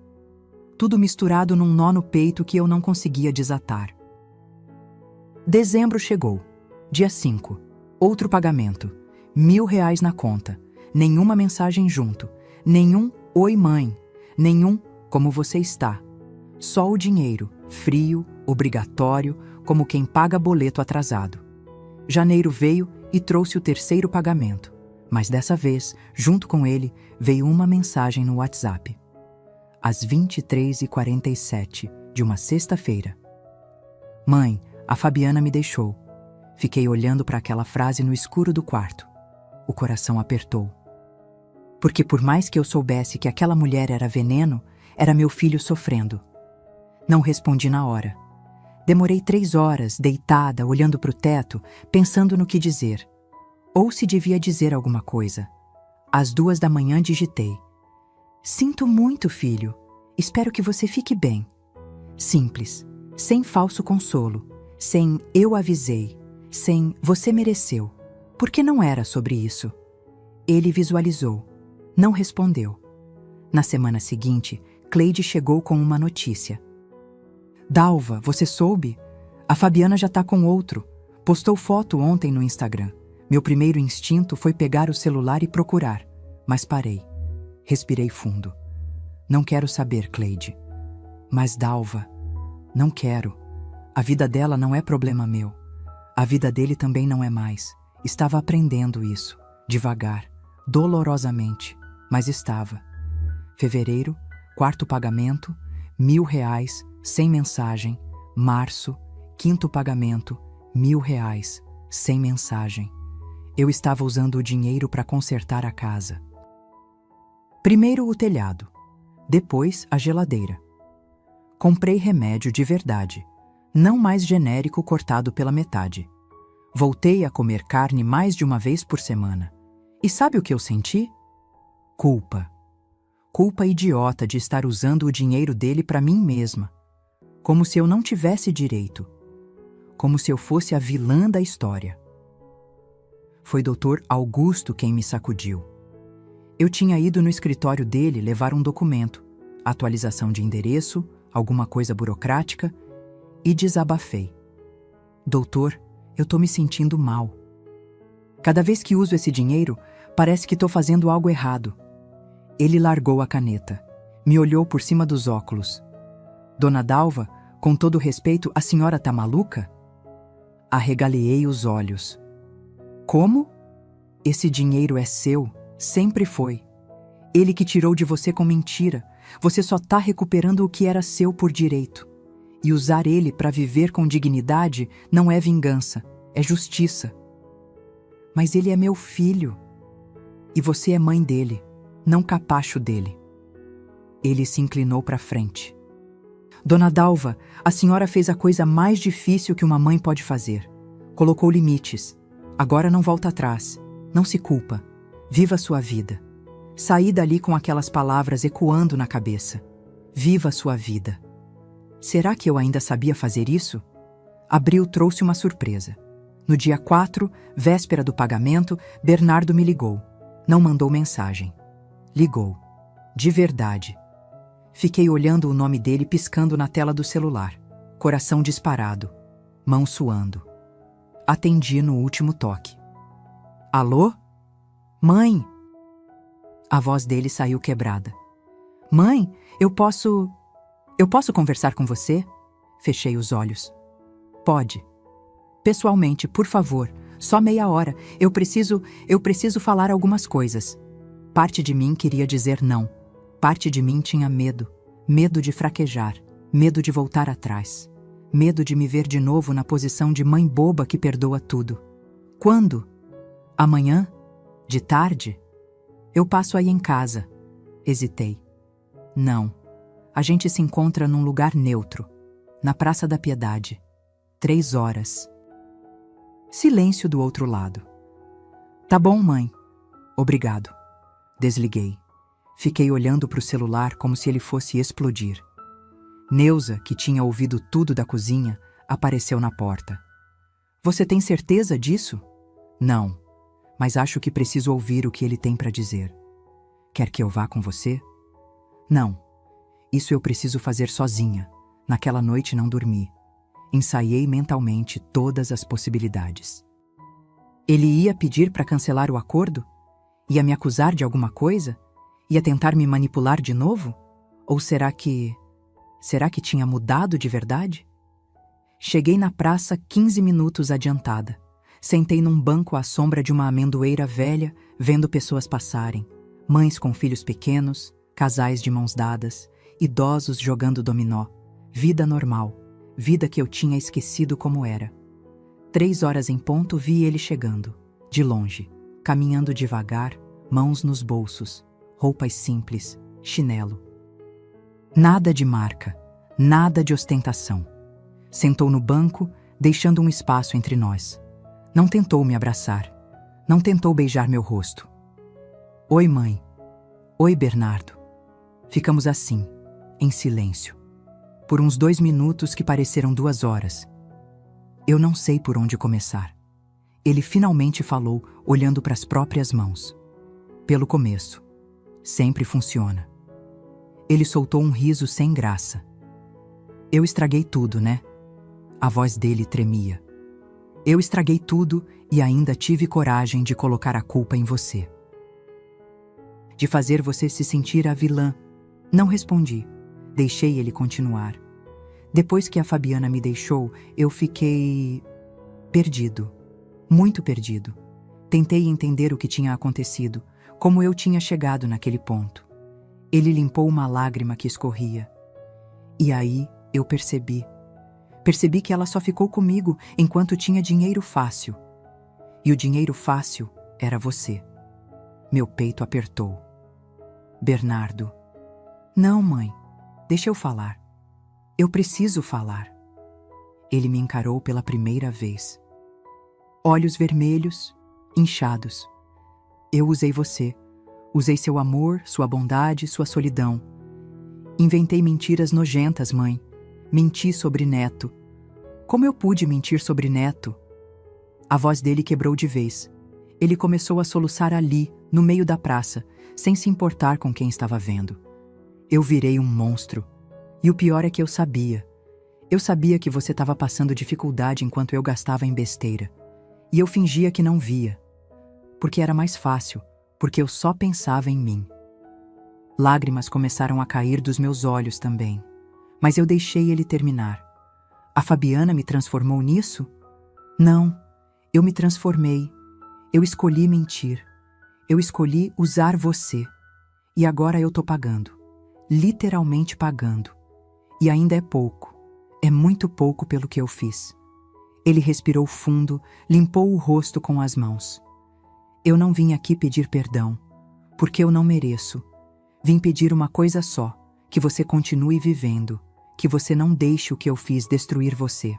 tudo misturado num nó no peito que eu não conseguia desatar. Dezembro chegou. Dia 5. Outro pagamento. R$ 1.000 na conta. Nenhuma mensagem junto. Nenhum "Oi, mãe". Nenhum "Como você está". Só o dinheiro, frio, obrigatório, como quem paga boleto atrasado. Janeiro veio e trouxe o terceiro pagamento. Mas dessa vez, junto com ele, veio uma mensagem no WhatsApp. Às 23h47 de uma sexta-feira. Mãe, a Fabiana me deixou. Fiquei olhando para aquela frase no escuro do quarto. O coração apertou. Porque por mais que eu soubesse que aquela mulher era veneno, era meu filho sofrendo. Não respondi na hora. Demorei 3 horas, deitada, olhando para o teto, pensando no que dizer. Ou se devia dizer alguma coisa. Às 2 da manhã digitei. Sinto muito, filho. Espero que você fique bem. Simples, sem falso consolo, sem eu avisei, sem você mereceu, porque não era sobre isso. Ele visualizou, não respondeu. Na semana seguinte, Cleide chegou com uma notícia. Dalva, você soube? A Fabiana já tá com outro. Postou foto ontem no Instagram. Meu primeiro instinto foi pegar o celular e procurar, mas parei. Respirei fundo. Não quero saber, Cleide. Mas Dalva, não quero. A vida dela não é problema meu. A vida dele também não é mais. Estava aprendendo isso, devagar, dolorosamente, mas estava. Fevereiro, 4º pagamento, R$ 1.000, sem mensagem. Março, 5º pagamento, R$ 1.000, sem mensagem. Eu estava usando o dinheiro para consertar a casa. Primeiro o telhado, depois a geladeira. Comprei remédio de verdade, não mais genérico cortado pela metade. Voltei a comer carne mais de uma vez por semana. E sabe o que eu senti? Culpa. Culpa idiota de estar usando o dinheiro dele para mim mesma. Como se eu não tivesse direito. Como se eu fosse a vilã da história. Foi Dr. Augusto quem me sacudiu. Eu tinha ido no escritório dele levar um documento, atualização de endereço, alguma coisa burocrática, e desabafei. Doutor, eu tô me sentindo mal. Cada vez que uso esse dinheiro, parece que tô fazendo algo errado. Ele largou a caneta, me olhou por cima dos óculos. Dona Dalva, com todo respeito, a senhora tá maluca? Arregaleei os olhos. Como? Esse dinheiro é seu, sempre foi. Ele que tirou de você com mentira. Você só tá recuperando o que era seu por direito. E usar ele para viver com dignidade não é vingança, é justiça. Mas ele é meu filho. E você é mãe dele, não capacho dele. Ele se inclinou para frente. Dona Dalva, a senhora fez a coisa mais difícil que uma mãe pode fazer. Colocou limites. Agora não volta atrás. Não se culpa. Viva a sua vida. Saí dali com aquelas palavras ecoando na cabeça. Viva a sua vida. Será que eu ainda sabia fazer isso? Abril trouxe uma surpresa. No dia 4, véspera do pagamento, Bernardo me ligou. Não mandou mensagem. Ligou. De verdade. Fiquei olhando o nome dele piscando na tela do celular. Coração disparado. Mão suando. Atendi no último toque. Alô? Mãe? A voz dele saiu quebrada. Mãe, eu posso conversar com você? Fechei os olhos. Pode. Pessoalmente, por favor, só meia hora. Eu preciso falar algumas coisas. Parte de mim queria dizer não. Parte de mim tinha medo. Medo de fraquejar. Medo de voltar atrás. Medo de me ver de novo na posição de mãe boba que perdoa tudo. Quando? Amanhã? De tarde? Eu passo aí em casa. Hesitei. Não. A gente se encontra num lugar neutro. Na Praça da Piedade. 3 horas. Silêncio do outro lado. Tá bom, mãe. Obrigado. Desliguei. Fiquei olhando para o celular como se ele fosse explodir. Neuza, que tinha ouvido tudo da cozinha, apareceu na porta. Você tem certeza disso? Não, mas acho que preciso ouvir o que ele tem para dizer. Quer que eu vá com você? Não. Isso eu preciso fazer sozinha. Naquela noite não dormi. Ensaiei mentalmente todas as possibilidades. Ele ia pedir para cancelar o acordo? Ia me acusar de alguma coisa? Ia tentar me manipular de novo? Ou será que tinha mudado de verdade? Cheguei na praça 15 minutos adiantada. Sentei num banco à sombra de uma amendoeira velha, vendo pessoas passarem. Mães com filhos pequenos, casais de mãos dadas, idosos jogando dominó. Vida normal, vida que eu tinha esquecido como era. 3 horas em ponto vi ele chegando, de longe, caminhando devagar, mãos nos bolsos, roupas simples, chinelo. Nada de marca, nada de ostentação. Sentou no banco, deixando um espaço entre nós. Não tentou me abraçar, não tentou beijar meu rosto. Oi, mãe. Oi, Bernardo. Ficamos assim, em silêncio. Por uns 2 minutos que pareceram 2 horas. Eu não sei por onde começar. Ele finalmente falou, olhando para as próprias mãos. Pelo começo. Sempre funciona. Ele soltou um riso sem graça. Eu estraguei tudo, né? A voz dele tremia. Eu estraguei tudo e ainda tive coragem de colocar a culpa em você. De fazer você se sentir a vilã. Não respondi. Deixei ele continuar. Depois que a Fabiana me deixou, eu fiquei perdido. Muito perdido. Tentei entender o que tinha acontecido, como eu tinha chegado naquele ponto. Ele limpou uma lágrima que escorria. E aí eu percebi. Percebi que ela só ficou comigo enquanto tinha dinheiro fácil. E o dinheiro fácil era você. Meu peito apertou. Bernardo. Não, mãe. Deixa eu falar. Eu preciso falar. Ele me encarou pela primeira vez. Olhos vermelhos, inchados. Eu usei você. Usei seu amor, sua bondade, sua solidão. Inventei mentiras nojentas, mãe. Menti sobre Neto. Como eu pude mentir sobre Neto? A voz dele quebrou de vez. Ele começou a soluçar ali, no meio da praça, sem se importar com quem estava vendo. Eu virei um monstro. E o pior é que eu sabia. Eu sabia que você estava passando dificuldade enquanto eu gastava em besteira. E eu fingia que não via. Porque era mais fácil, porque eu só pensava em mim. Lágrimas começaram a cair dos meus olhos também. Mas eu deixei ele terminar. A Fabiana me transformou nisso? Não, eu me transformei. Eu escolhi mentir. Eu escolhi usar você. E agora eu tô pagando. Literalmente pagando. E ainda é pouco. É muito pouco pelo que eu fiz. Ele respirou fundo, limpou o rosto com as mãos. Eu não vim aqui pedir perdão, porque eu não mereço. Vim pedir uma coisa só, que você continue vivendo, que você não deixe o que eu fiz destruir você.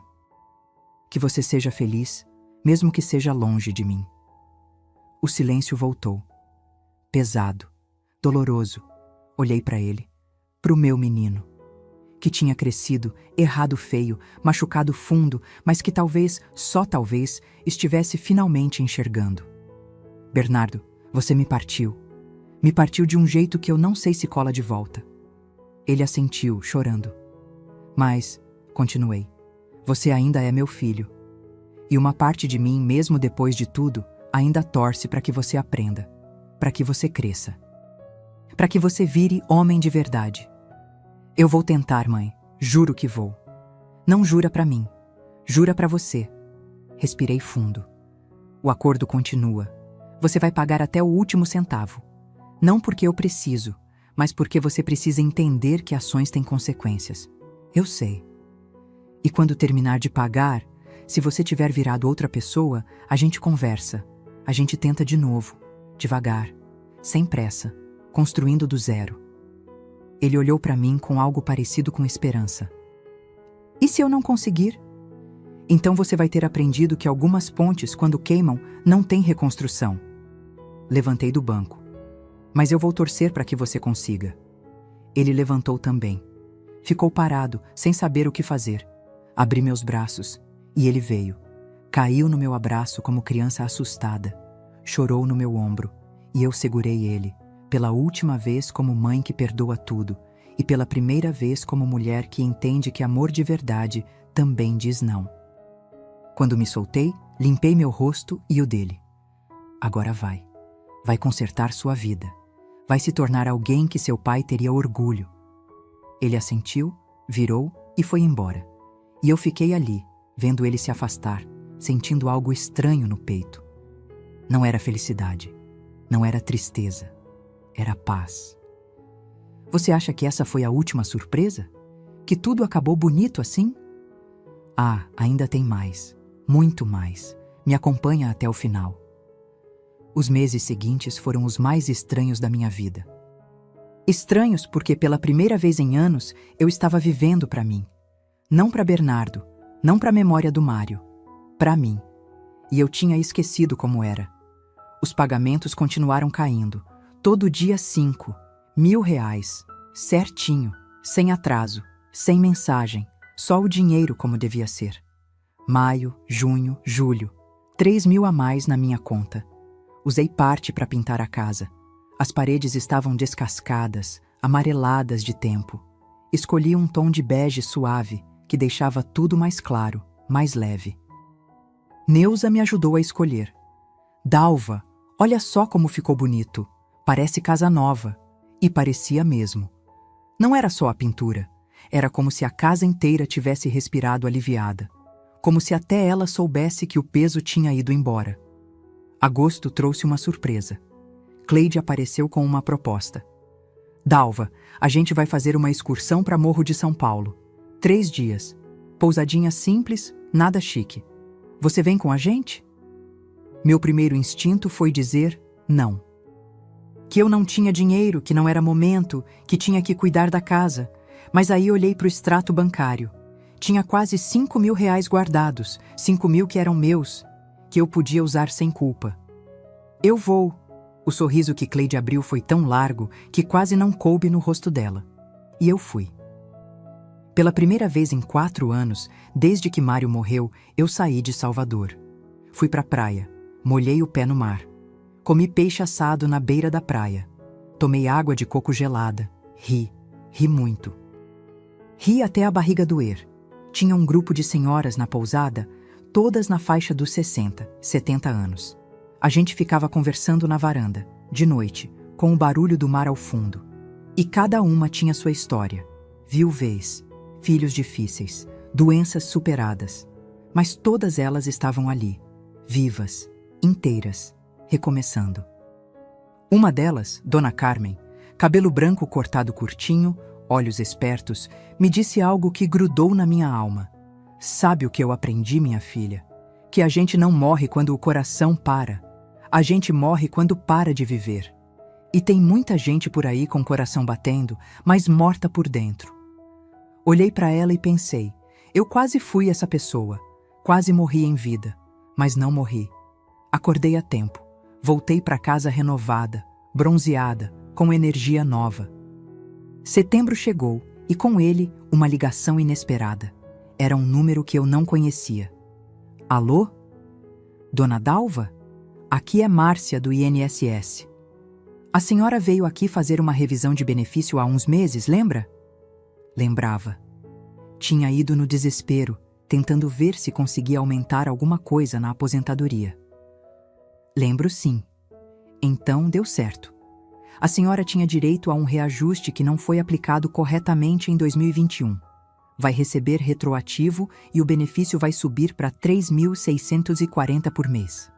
Que você seja feliz, mesmo que seja longe de mim. O silêncio voltou. Pesado, doloroso. Olhei para ele, para o meu menino, que tinha crescido, errado feio, machucado fundo, mas que talvez, só talvez, estivesse finalmente enxergando. Bernardo, você me partiu. Me partiu de um jeito que eu não sei se cola de volta. Ele assentiu, chorando. Mas, continuei, você ainda é meu filho. E uma parte de mim, mesmo depois de tudo, ainda torce para que você aprenda, para que você cresça. Para que você vire homem de verdade. Eu vou tentar, mãe. Juro que vou. Não jura para mim. Jura para você. Respirei fundo. O acordo continua. Você vai pagar até o último centavo. Não porque eu preciso, mas porque você precisa entender que ações têm consequências. Eu sei. E quando terminar de pagar, se você tiver virado outra pessoa, a gente conversa. A gente tenta de novo, devagar, sem pressa, construindo do zero. Ele olhou para mim com algo parecido com esperança. E se eu não conseguir? Então você vai ter aprendido que algumas pontes, quando queimam, não têm reconstrução. Levantei do banco. Mas eu vou torcer para que você consiga. Ele levantou também. Ficou parado, sem saber o que fazer. Abri meus braços, e ele veio. Caiu no meu abraço como criança assustada. Chorou no meu ombro, e eu segurei ele. Pela última vez como mãe que perdoa tudo, e pela primeira vez como mulher que entende que amor de verdade também diz não. Quando me soltei, limpei meu rosto e o dele. Agora vai. Vai consertar sua vida. Vai se tornar alguém que seu pai teria orgulho. Ele assentiu, virou e foi embora. E eu fiquei ali, vendo ele se afastar, sentindo algo estranho no peito. Não era felicidade, não era tristeza. Era paz. Você acha que essa foi a última surpresa? Que tudo acabou bonito assim? Ah, ainda tem mais. Muito mais. Me acompanha até o final. Os meses seguintes foram os mais estranhos da minha vida. Estranhos porque pela primeira vez em anos eu estava vivendo para mim. Não para Bernardo, não para a memória do Mário. Para mim. E eu tinha esquecido como era. Os pagamentos continuaram caindo. Todo dia 5.000 reais, certinho, sem atraso, sem mensagem, só o dinheiro como devia ser. Maio, junho, julho, 3.000 a mais na minha conta. Usei parte para pintar a casa. As paredes estavam descascadas, amareladas de tempo. Escolhi um tom de bege suave, que deixava tudo mais claro, mais leve. Neuza me ajudou a escolher. Dalva, olha só como ficou bonito. Parece casa nova. E parecia mesmo. Não era só a pintura. Era como se a casa inteira tivesse respirado aliviada. Como se até ela soubesse que o peso tinha ido embora. Agosto trouxe uma surpresa. Cleide apareceu com uma proposta. Dalva, a gente vai fazer uma excursão para Morro de São Paulo. 3 dias. Pousadinha simples, nada chique. Você vem com a gente? Meu primeiro instinto foi dizer não. Que eu não tinha dinheiro, que não era momento, que tinha que cuidar da casa. Mas aí olhei para o extrato bancário. Tinha quase 5.000 reais guardados, 5.000 que eram meus, que eu podia usar sem culpa. Eu vou. O sorriso que Cleide abriu foi tão largo que quase não coube no rosto dela. E eu fui. Pela primeira vez em 4 anos, desde que Mário morreu, eu saí de Salvador. Fui para a praia, molhei o pé no mar. Comi peixe assado na beira da praia. Tomei água de coco gelada. Ri muito. Ri até a barriga doer. Tinha um grupo de senhoras na pousada, todas na faixa dos 60, 70 anos. A gente ficava conversando na varanda, de noite, com o barulho do mar ao fundo. E cada uma tinha sua história. Viuvez, filhos difíceis, doenças superadas. Mas todas elas estavam ali, vivas, inteiras, recomeçando. Uma delas, Dona Carmen, cabelo branco cortado curtinho, olhos espertos, me disse algo que grudou na minha alma. Sabe o que eu aprendi, minha filha? Que a gente não morre quando o coração para. A gente morre quando para de viver. E tem muita gente por aí com o coração batendo, mas morta por dentro. Olhei para ela e pensei, eu quase fui essa pessoa, quase morri em vida, mas não morri. Acordei a tempo, voltei para casa renovada, bronzeada, com energia nova. Setembro chegou e com ele uma ligação inesperada. Era um número que eu não conhecia. Alô? Dona Dalva? Aqui é Márcia do INSS. A senhora veio aqui fazer uma revisão de benefício há uns meses, lembra? Lembrava. Tinha ido no desespero, tentando ver se conseguia aumentar alguma coisa na aposentadoria. Lembro sim. Então deu certo. A senhora tinha direito a um reajuste que não foi aplicado corretamente em 2021. Vai receber retroativo e o benefício vai subir para R$ 3.640 por mês.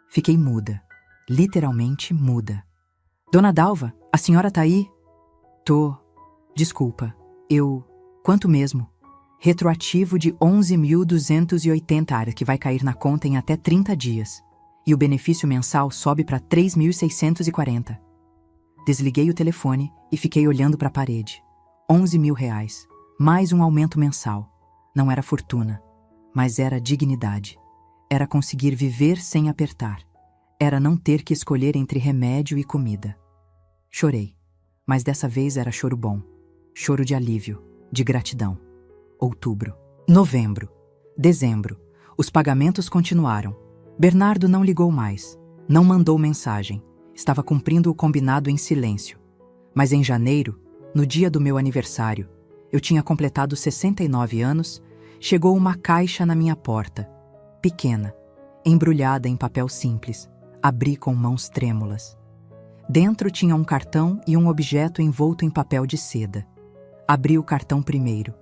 Fiquei muda, literalmente muda. Dona Dalva, a senhora tá aí? Tô. Desculpa, Quanto mesmo? Retroativo de 11.280 que vai cair na conta em até 30 dias. E o benefício mensal sobe para 3.640. Desliguei o telefone e fiquei olhando para a parede. R$ 11.000, mais um aumento mensal. Não era fortuna, mas era dignidade. Era conseguir viver sem apertar. Era não ter que escolher entre remédio e comida. Chorei, mas dessa vez era choro bom. Choro de alívio, de gratidão. Outubro, novembro, dezembro. Os pagamentos continuaram. Bernardo não ligou mais, não mandou mensagem. Estava cumprindo o combinado em silêncio. Mas em janeiro, no dia do meu aniversário, eu tinha completado 69 anos, chegou uma caixa na minha porta. Pequena, embrulhada em papel simples. Abri com mãos trêmulas. Dentro tinha um cartão e um objeto envolto em papel de seda. Abri o cartão primeiro.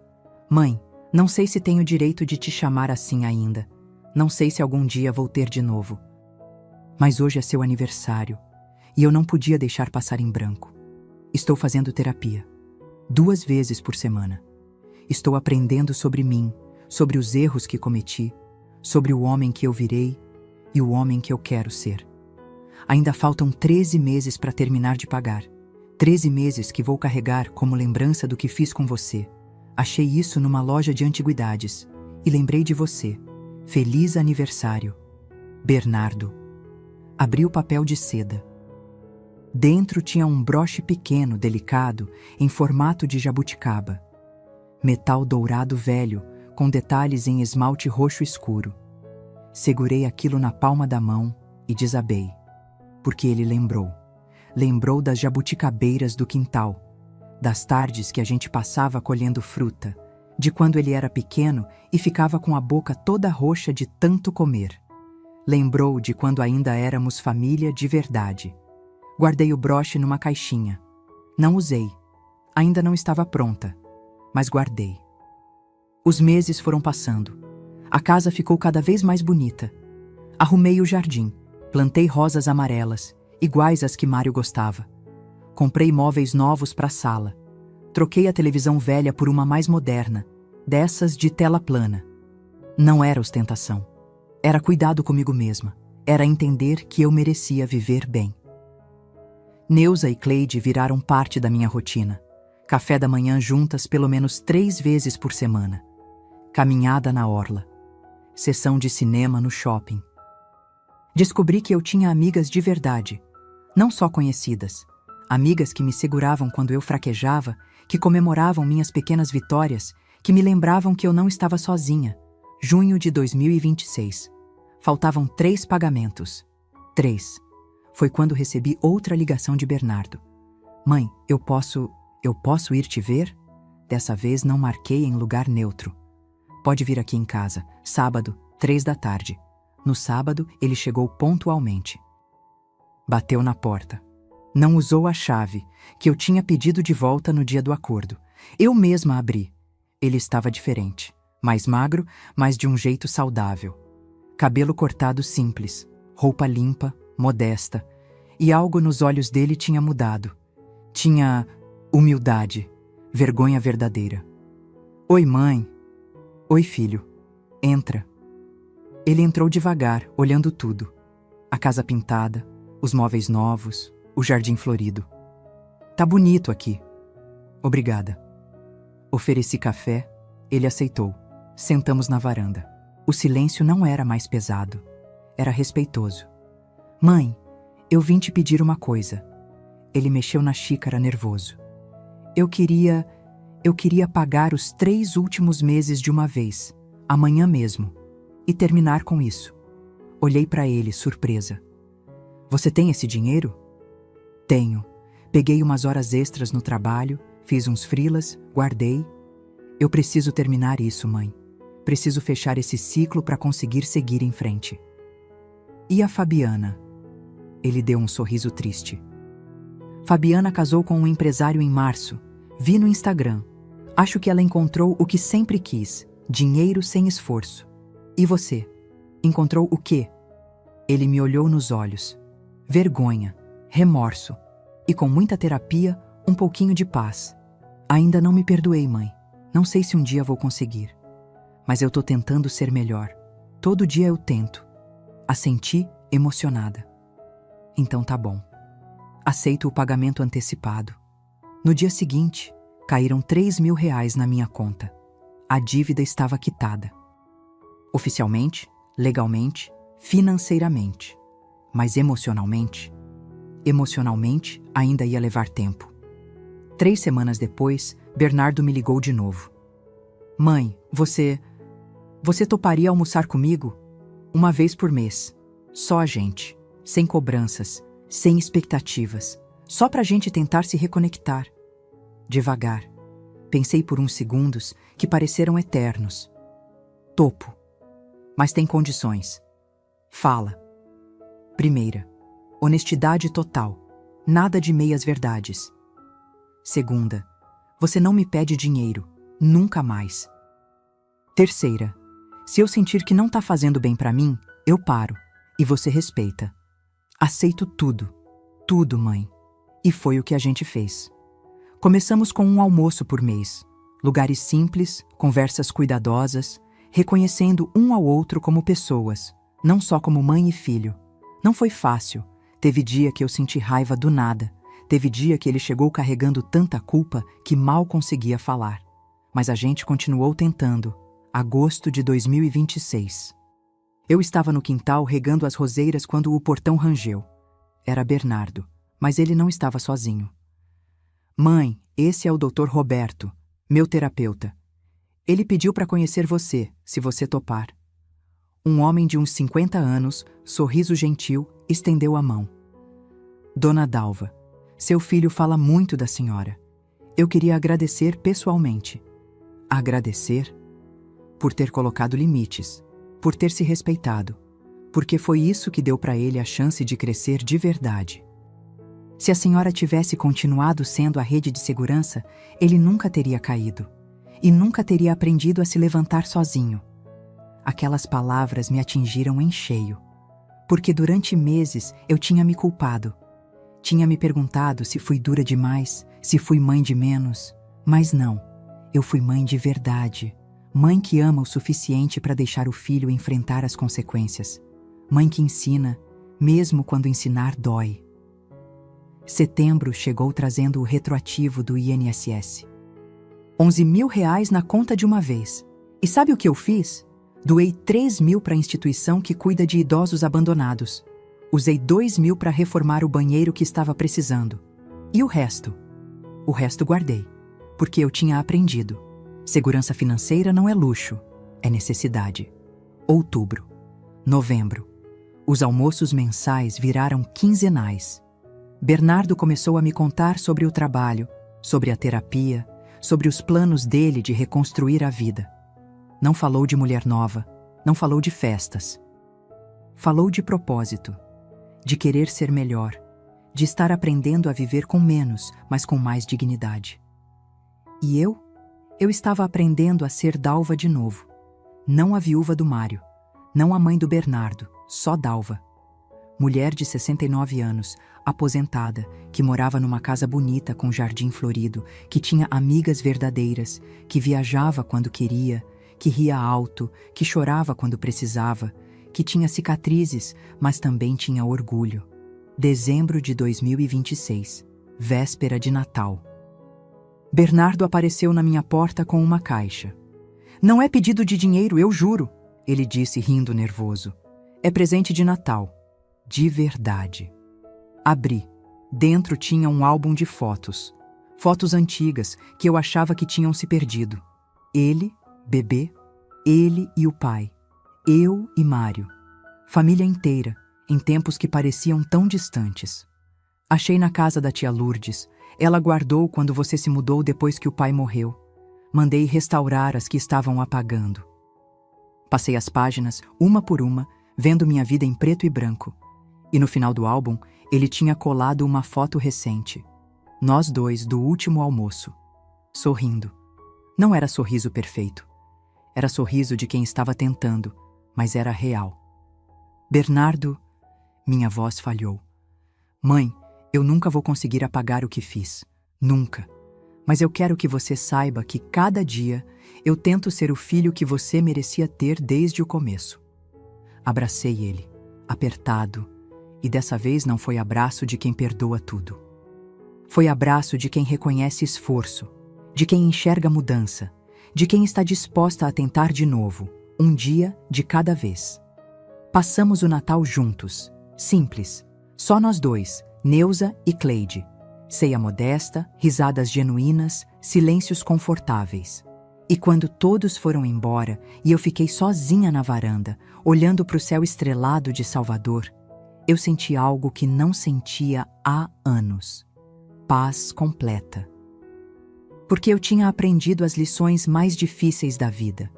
Mãe, não sei se tenho direito de te chamar assim ainda. Não sei se algum dia vou ter de novo. Mas hoje é seu aniversário e eu não podia deixar passar em branco. Estou fazendo terapia. 2 vezes por semana. Estou aprendendo sobre mim, sobre os erros que cometi, sobre o homem que eu virei e o homem que eu quero ser. Ainda faltam 13 meses para terminar de pagar. 13 meses que vou carregar como lembrança do que fiz com você. Achei isso numa loja de antiguidades e lembrei de você. Feliz aniversário, Bernardo. Abri o papel de seda. Dentro tinha um broche pequeno, delicado, em formato de jabuticaba. Metal dourado velho, com detalhes em esmalte roxo escuro. Segurei aquilo na palma da mão e desabei, porque ele lembrou. Lembrou das jabuticabeiras do quintal, das tardes que a gente passava colhendo fruta, de quando ele era pequeno e ficava com a boca toda roxa de tanto comer. Lembrou de quando ainda éramos família de verdade. Guardei o broche numa caixinha. Não usei. Ainda não estava pronta, mas guardei. Os meses foram passando. A casa ficou cada vez mais bonita. Arrumei o jardim, plantei rosas amarelas, iguais às que Mário gostava. Comprei móveis novos para a sala. Troquei a televisão velha por uma mais moderna, dessas de tela plana. Não era ostentação. Era cuidado comigo mesma. Era entender que eu merecia viver bem. Neuza e Cleide viraram parte da minha rotina. Café da manhã juntas pelo menos 3 vezes por semana. Caminhada na orla. Sessão de cinema no shopping. Descobri que eu tinha amigas de verdade. Não só conhecidas. Amigas que me seguravam quando eu fraquejava, que comemoravam minhas pequenas vitórias, que me lembravam que eu não estava sozinha. Junho de 2026. Faltavam 3 pagamentos. 3. Foi quando recebi outra ligação de Bernardo. Mãe, eu posso ir te ver? Dessa vez não marquei em lugar neutro. Pode vir aqui em casa, sábado, 3 da tarde. No sábado, ele chegou pontualmente. Bateu na porta. Não usou a chave, que eu tinha pedido de volta no dia do acordo. Eu mesma abri. Ele estava diferente. Mais magro, mas de um jeito saudável. Cabelo cortado simples, roupa limpa, modesta. E algo nos olhos dele tinha mudado. Tinha humildade, vergonha verdadeira. Oi, mãe. Oi, filho. Entra. Ele entrou devagar, olhando tudo. A casa pintada, os móveis novos, o jardim florido. Tá bonito aqui. Obrigada. Ofereci café, ele aceitou. Sentamos na varanda. O silêncio não era mais pesado. Era respeitoso. Mãe, eu vim te pedir uma coisa. Ele mexeu na xícara nervoso. Eu queria pagar os 3 últimos meses de uma vez, amanhã mesmo, e terminar com isso. Olhei para ele, surpresa. Você tem esse dinheiro? Tenho. Peguei umas horas extras no trabalho, fiz uns freelas, guardei. Eu preciso terminar isso, mãe. Preciso fechar esse ciclo para conseguir seguir em frente. E a Fabiana? Ele deu um sorriso triste. Fabiana casou com um empresário em março. Vi no Instagram. Acho que ela encontrou o que sempre quis, dinheiro sem esforço. E você? Encontrou o quê? Ele me olhou nos olhos. Vergonha, remorso e, com muita terapia, um pouquinho de paz. Ainda não me perdoei, mãe. Não sei se um dia vou conseguir. Mas eu tô tentando ser melhor. Todo dia eu tento. Assenti, emocionada. Então tá bom. Aceito o pagamento antecipado. No dia seguinte, caíram R$ 3.000 na minha conta. A dívida estava quitada. Oficialmente, legalmente, financeiramente. Mas emocionalmente ainda ia levar tempo. 3 semanas depois, Bernardo me ligou de novo. Mãe, você toparia almoçar comigo? Uma vez por mês. Só a gente. Sem cobranças, sem expectativas. Só pra gente tentar se reconectar. Devagar. Pensei por uns segundos que pareceram eternos. Topo. Mas tem condições. Fala. Primeira, honestidade total. Nada de meias verdades. Segunda, você não me pede dinheiro. Nunca mais. Terceira, se eu sentir que não tá fazendo bem pra mim, eu paro. E você respeita. Aceito tudo. Tudo, mãe. E foi o que a gente fez. Começamos com um almoço por mês. Lugares simples, conversas cuidadosas, reconhecendo um ao outro como pessoas, não só como mãe e filho. Não foi fácil. Teve dia que eu senti raiva do nada. Teve dia que ele chegou carregando tanta culpa que mal conseguia falar. Mas a gente continuou tentando. Agosto de 2026. Eu estava no quintal regando as roseiras quando o portão rangeu. Era Bernardo, mas ele não estava sozinho. Mãe, esse é o Dr. Roberto, meu terapeuta. Ele pediu para conhecer você, se você topar. Um homem de uns 50 anos, sorriso gentil, estendeu a mão. Dona Dalva, seu filho fala muito da senhora. Eu queria agradecer pessoalmente. Agradecer? Por ter colocado limites, por ter se respeitado, porque foi isso que deu para ele a chance de crescer de verdade. Se a senhora tivesse continuado sendo a rede de segurança, ele nunca teria caído e nunca teria aprendido a se levantar sozinho. Aquelas palavras me atingiram em cheio, porque durante meses eu tinha me culpado. Tinha me perguntado se fui dura demais, se fui mãe de menos, mas não, eu fui mãe de verdade. Mãe que ama o suficiente para deixar o filho enfrentar as consequências. Mãe que ensina, mesmo quando ensinar dói. Setembro chegou trazendo o retroativo do INSS. R$ 11.000 na conta de uma vez. E sabe o que eu fiz? Doei 3.000 para a instituição que cuida de idosos abandonados. Usei 2.000 para reformar o banheiro que estava precisando. E o resto? O resto guardei, porque eu tinha aprendido. Segurança financeira não é luxo, é necessidade. Outubro. Novembro. Os almoços mensais viraram quinzenais. Bernardo começou a me contar sobre o trabalho, sobre a terapia, sobre os planos dele de reconstruir a vida. Não falou de mulher nova, não falou de festas. Falou de propósito, de querer ser melhor, de estar aprendendo a viver com menos, mas com mais dignidade. E eu estava aprendendo a ser Dalva de novo. Não a viúva do Mário, não a mãe do Bernardo, só Dalva. Mulher de 69 anos, aposentada, que morava numa casa bonita com jardim florido, que tinha amigas verdadeiras, que viajava quando queria, que ria alto, que chorava quando precisava, que tinha cicatrizes, mas também tinha orgulho. Dezembro de 2026, véspera de Natal. Bernardo apareceu na minha porta com uma caixa. Não é pedido de dinheiro, eu juro, ele disse rindo nervoso. É presente de Natal. De verdade. Abri. Dentro tinha um álbum de fotos. Fotos antigas que eu achava que tinham se perdido. Ele, bebê, ele e o pai. Eu e Mário. Família inteira, em tempos que pareciam tão distantes. Achei na casa da tia Lourdes. Ela guardou quando você se mudou depois que o pai morreu. Mandei restaurar as que estavam apagando. Passei as páginas, uma por uma, vendo minha vida em preto e branco. E no final do álbum, ele tinha colado uma foto recente. Nós dois do último almoço. Sorrindo. Não era sorriso perfeito. Era sorriso de quem estava tentando, mas era real. Bernardo, minha voz falhou. Mãe, eu nunca vou conseguir apagar o que fiz. Nunca. Mas eu quero que você saiba que cada dia eu tento ser o filho que você merecia ter desde o começo. Abracei ele, apertado, e dessa vez não foi abraço de quem perdoa tudo. Foi abraço de quem reconhece esforço, de quem enxerga mudança, de quem está disposta a tentar de novo, um dia de cada vez. Passamos o Natal juntos, simples, só nós dois, Neuza e Cleide. Ceia modesta, risadas genuínas, silêncios confortáveis. E quando todos foram embora e eu fiquei sozinha na varanda, olhando para o céu estrelado de Salvador, eu senti algo que não sentia há anos. Paz completa. Porque eu tinha aprendido as lições mais difíceis da vida,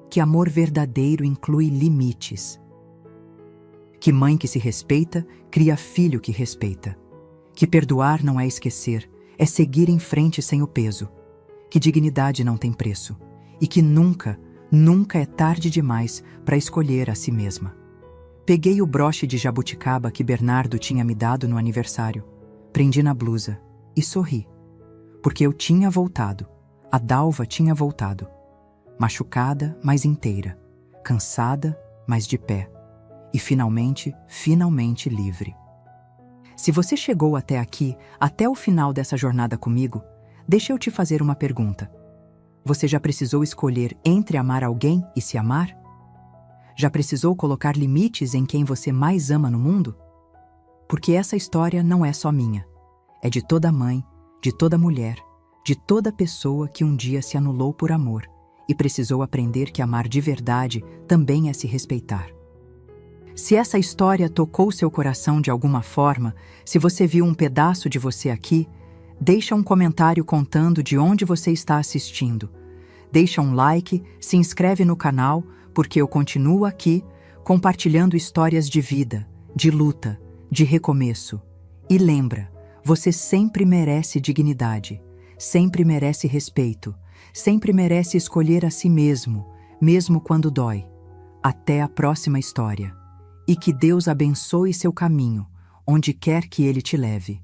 que amor verdadeiro inclui limites. Que mãe que se respeita, cria filho que respeita. Que perdoar não é esquecer, é seguir em frente sem o peso. Que dignidade não tem preço. E que nunca, nunca é tarde demais para escolher a si mesma. Peguei o broche de jabuticaba que Bernardo tinha me dado no aniversário, prendi na blusa e sorri. Porque eu tinha voltado, a Dalva tinha voltado. Machucada, mas inteira. Cansada, mas de pé. E finalmente, finalmente livre. Se você chegou até aqui, até o final dessa jornada comigo, deixa eu te fazer uma pergunta. Você já precisou escolher entre amar alguém e se amar? Já precisou colocar limites em quem você mais ama no mundo? Porque essa história não é só minha. É de toda mãe, de toda mulher, de toda pessoa que um dia se anulou por amor e precisou aprender que amar de verdade também é se respeitar. Se essa história tocou seu coração de alguma forma, se você viu um pedaço de você aqui, deixa um comentário contando de onde você está assistindo. Deixa um like, se inscreve no canal, porque eu continuo aqui, compartilhando histórias de vida, de luta, de recomeço. E lembra, você sempre merece dignidade, sempre merece respeito, sempre merece escolher a si mesmo, mesmo quando dói. Até a próxima história. E que Deus abençoe seu caminho, onde quer que ele te leve.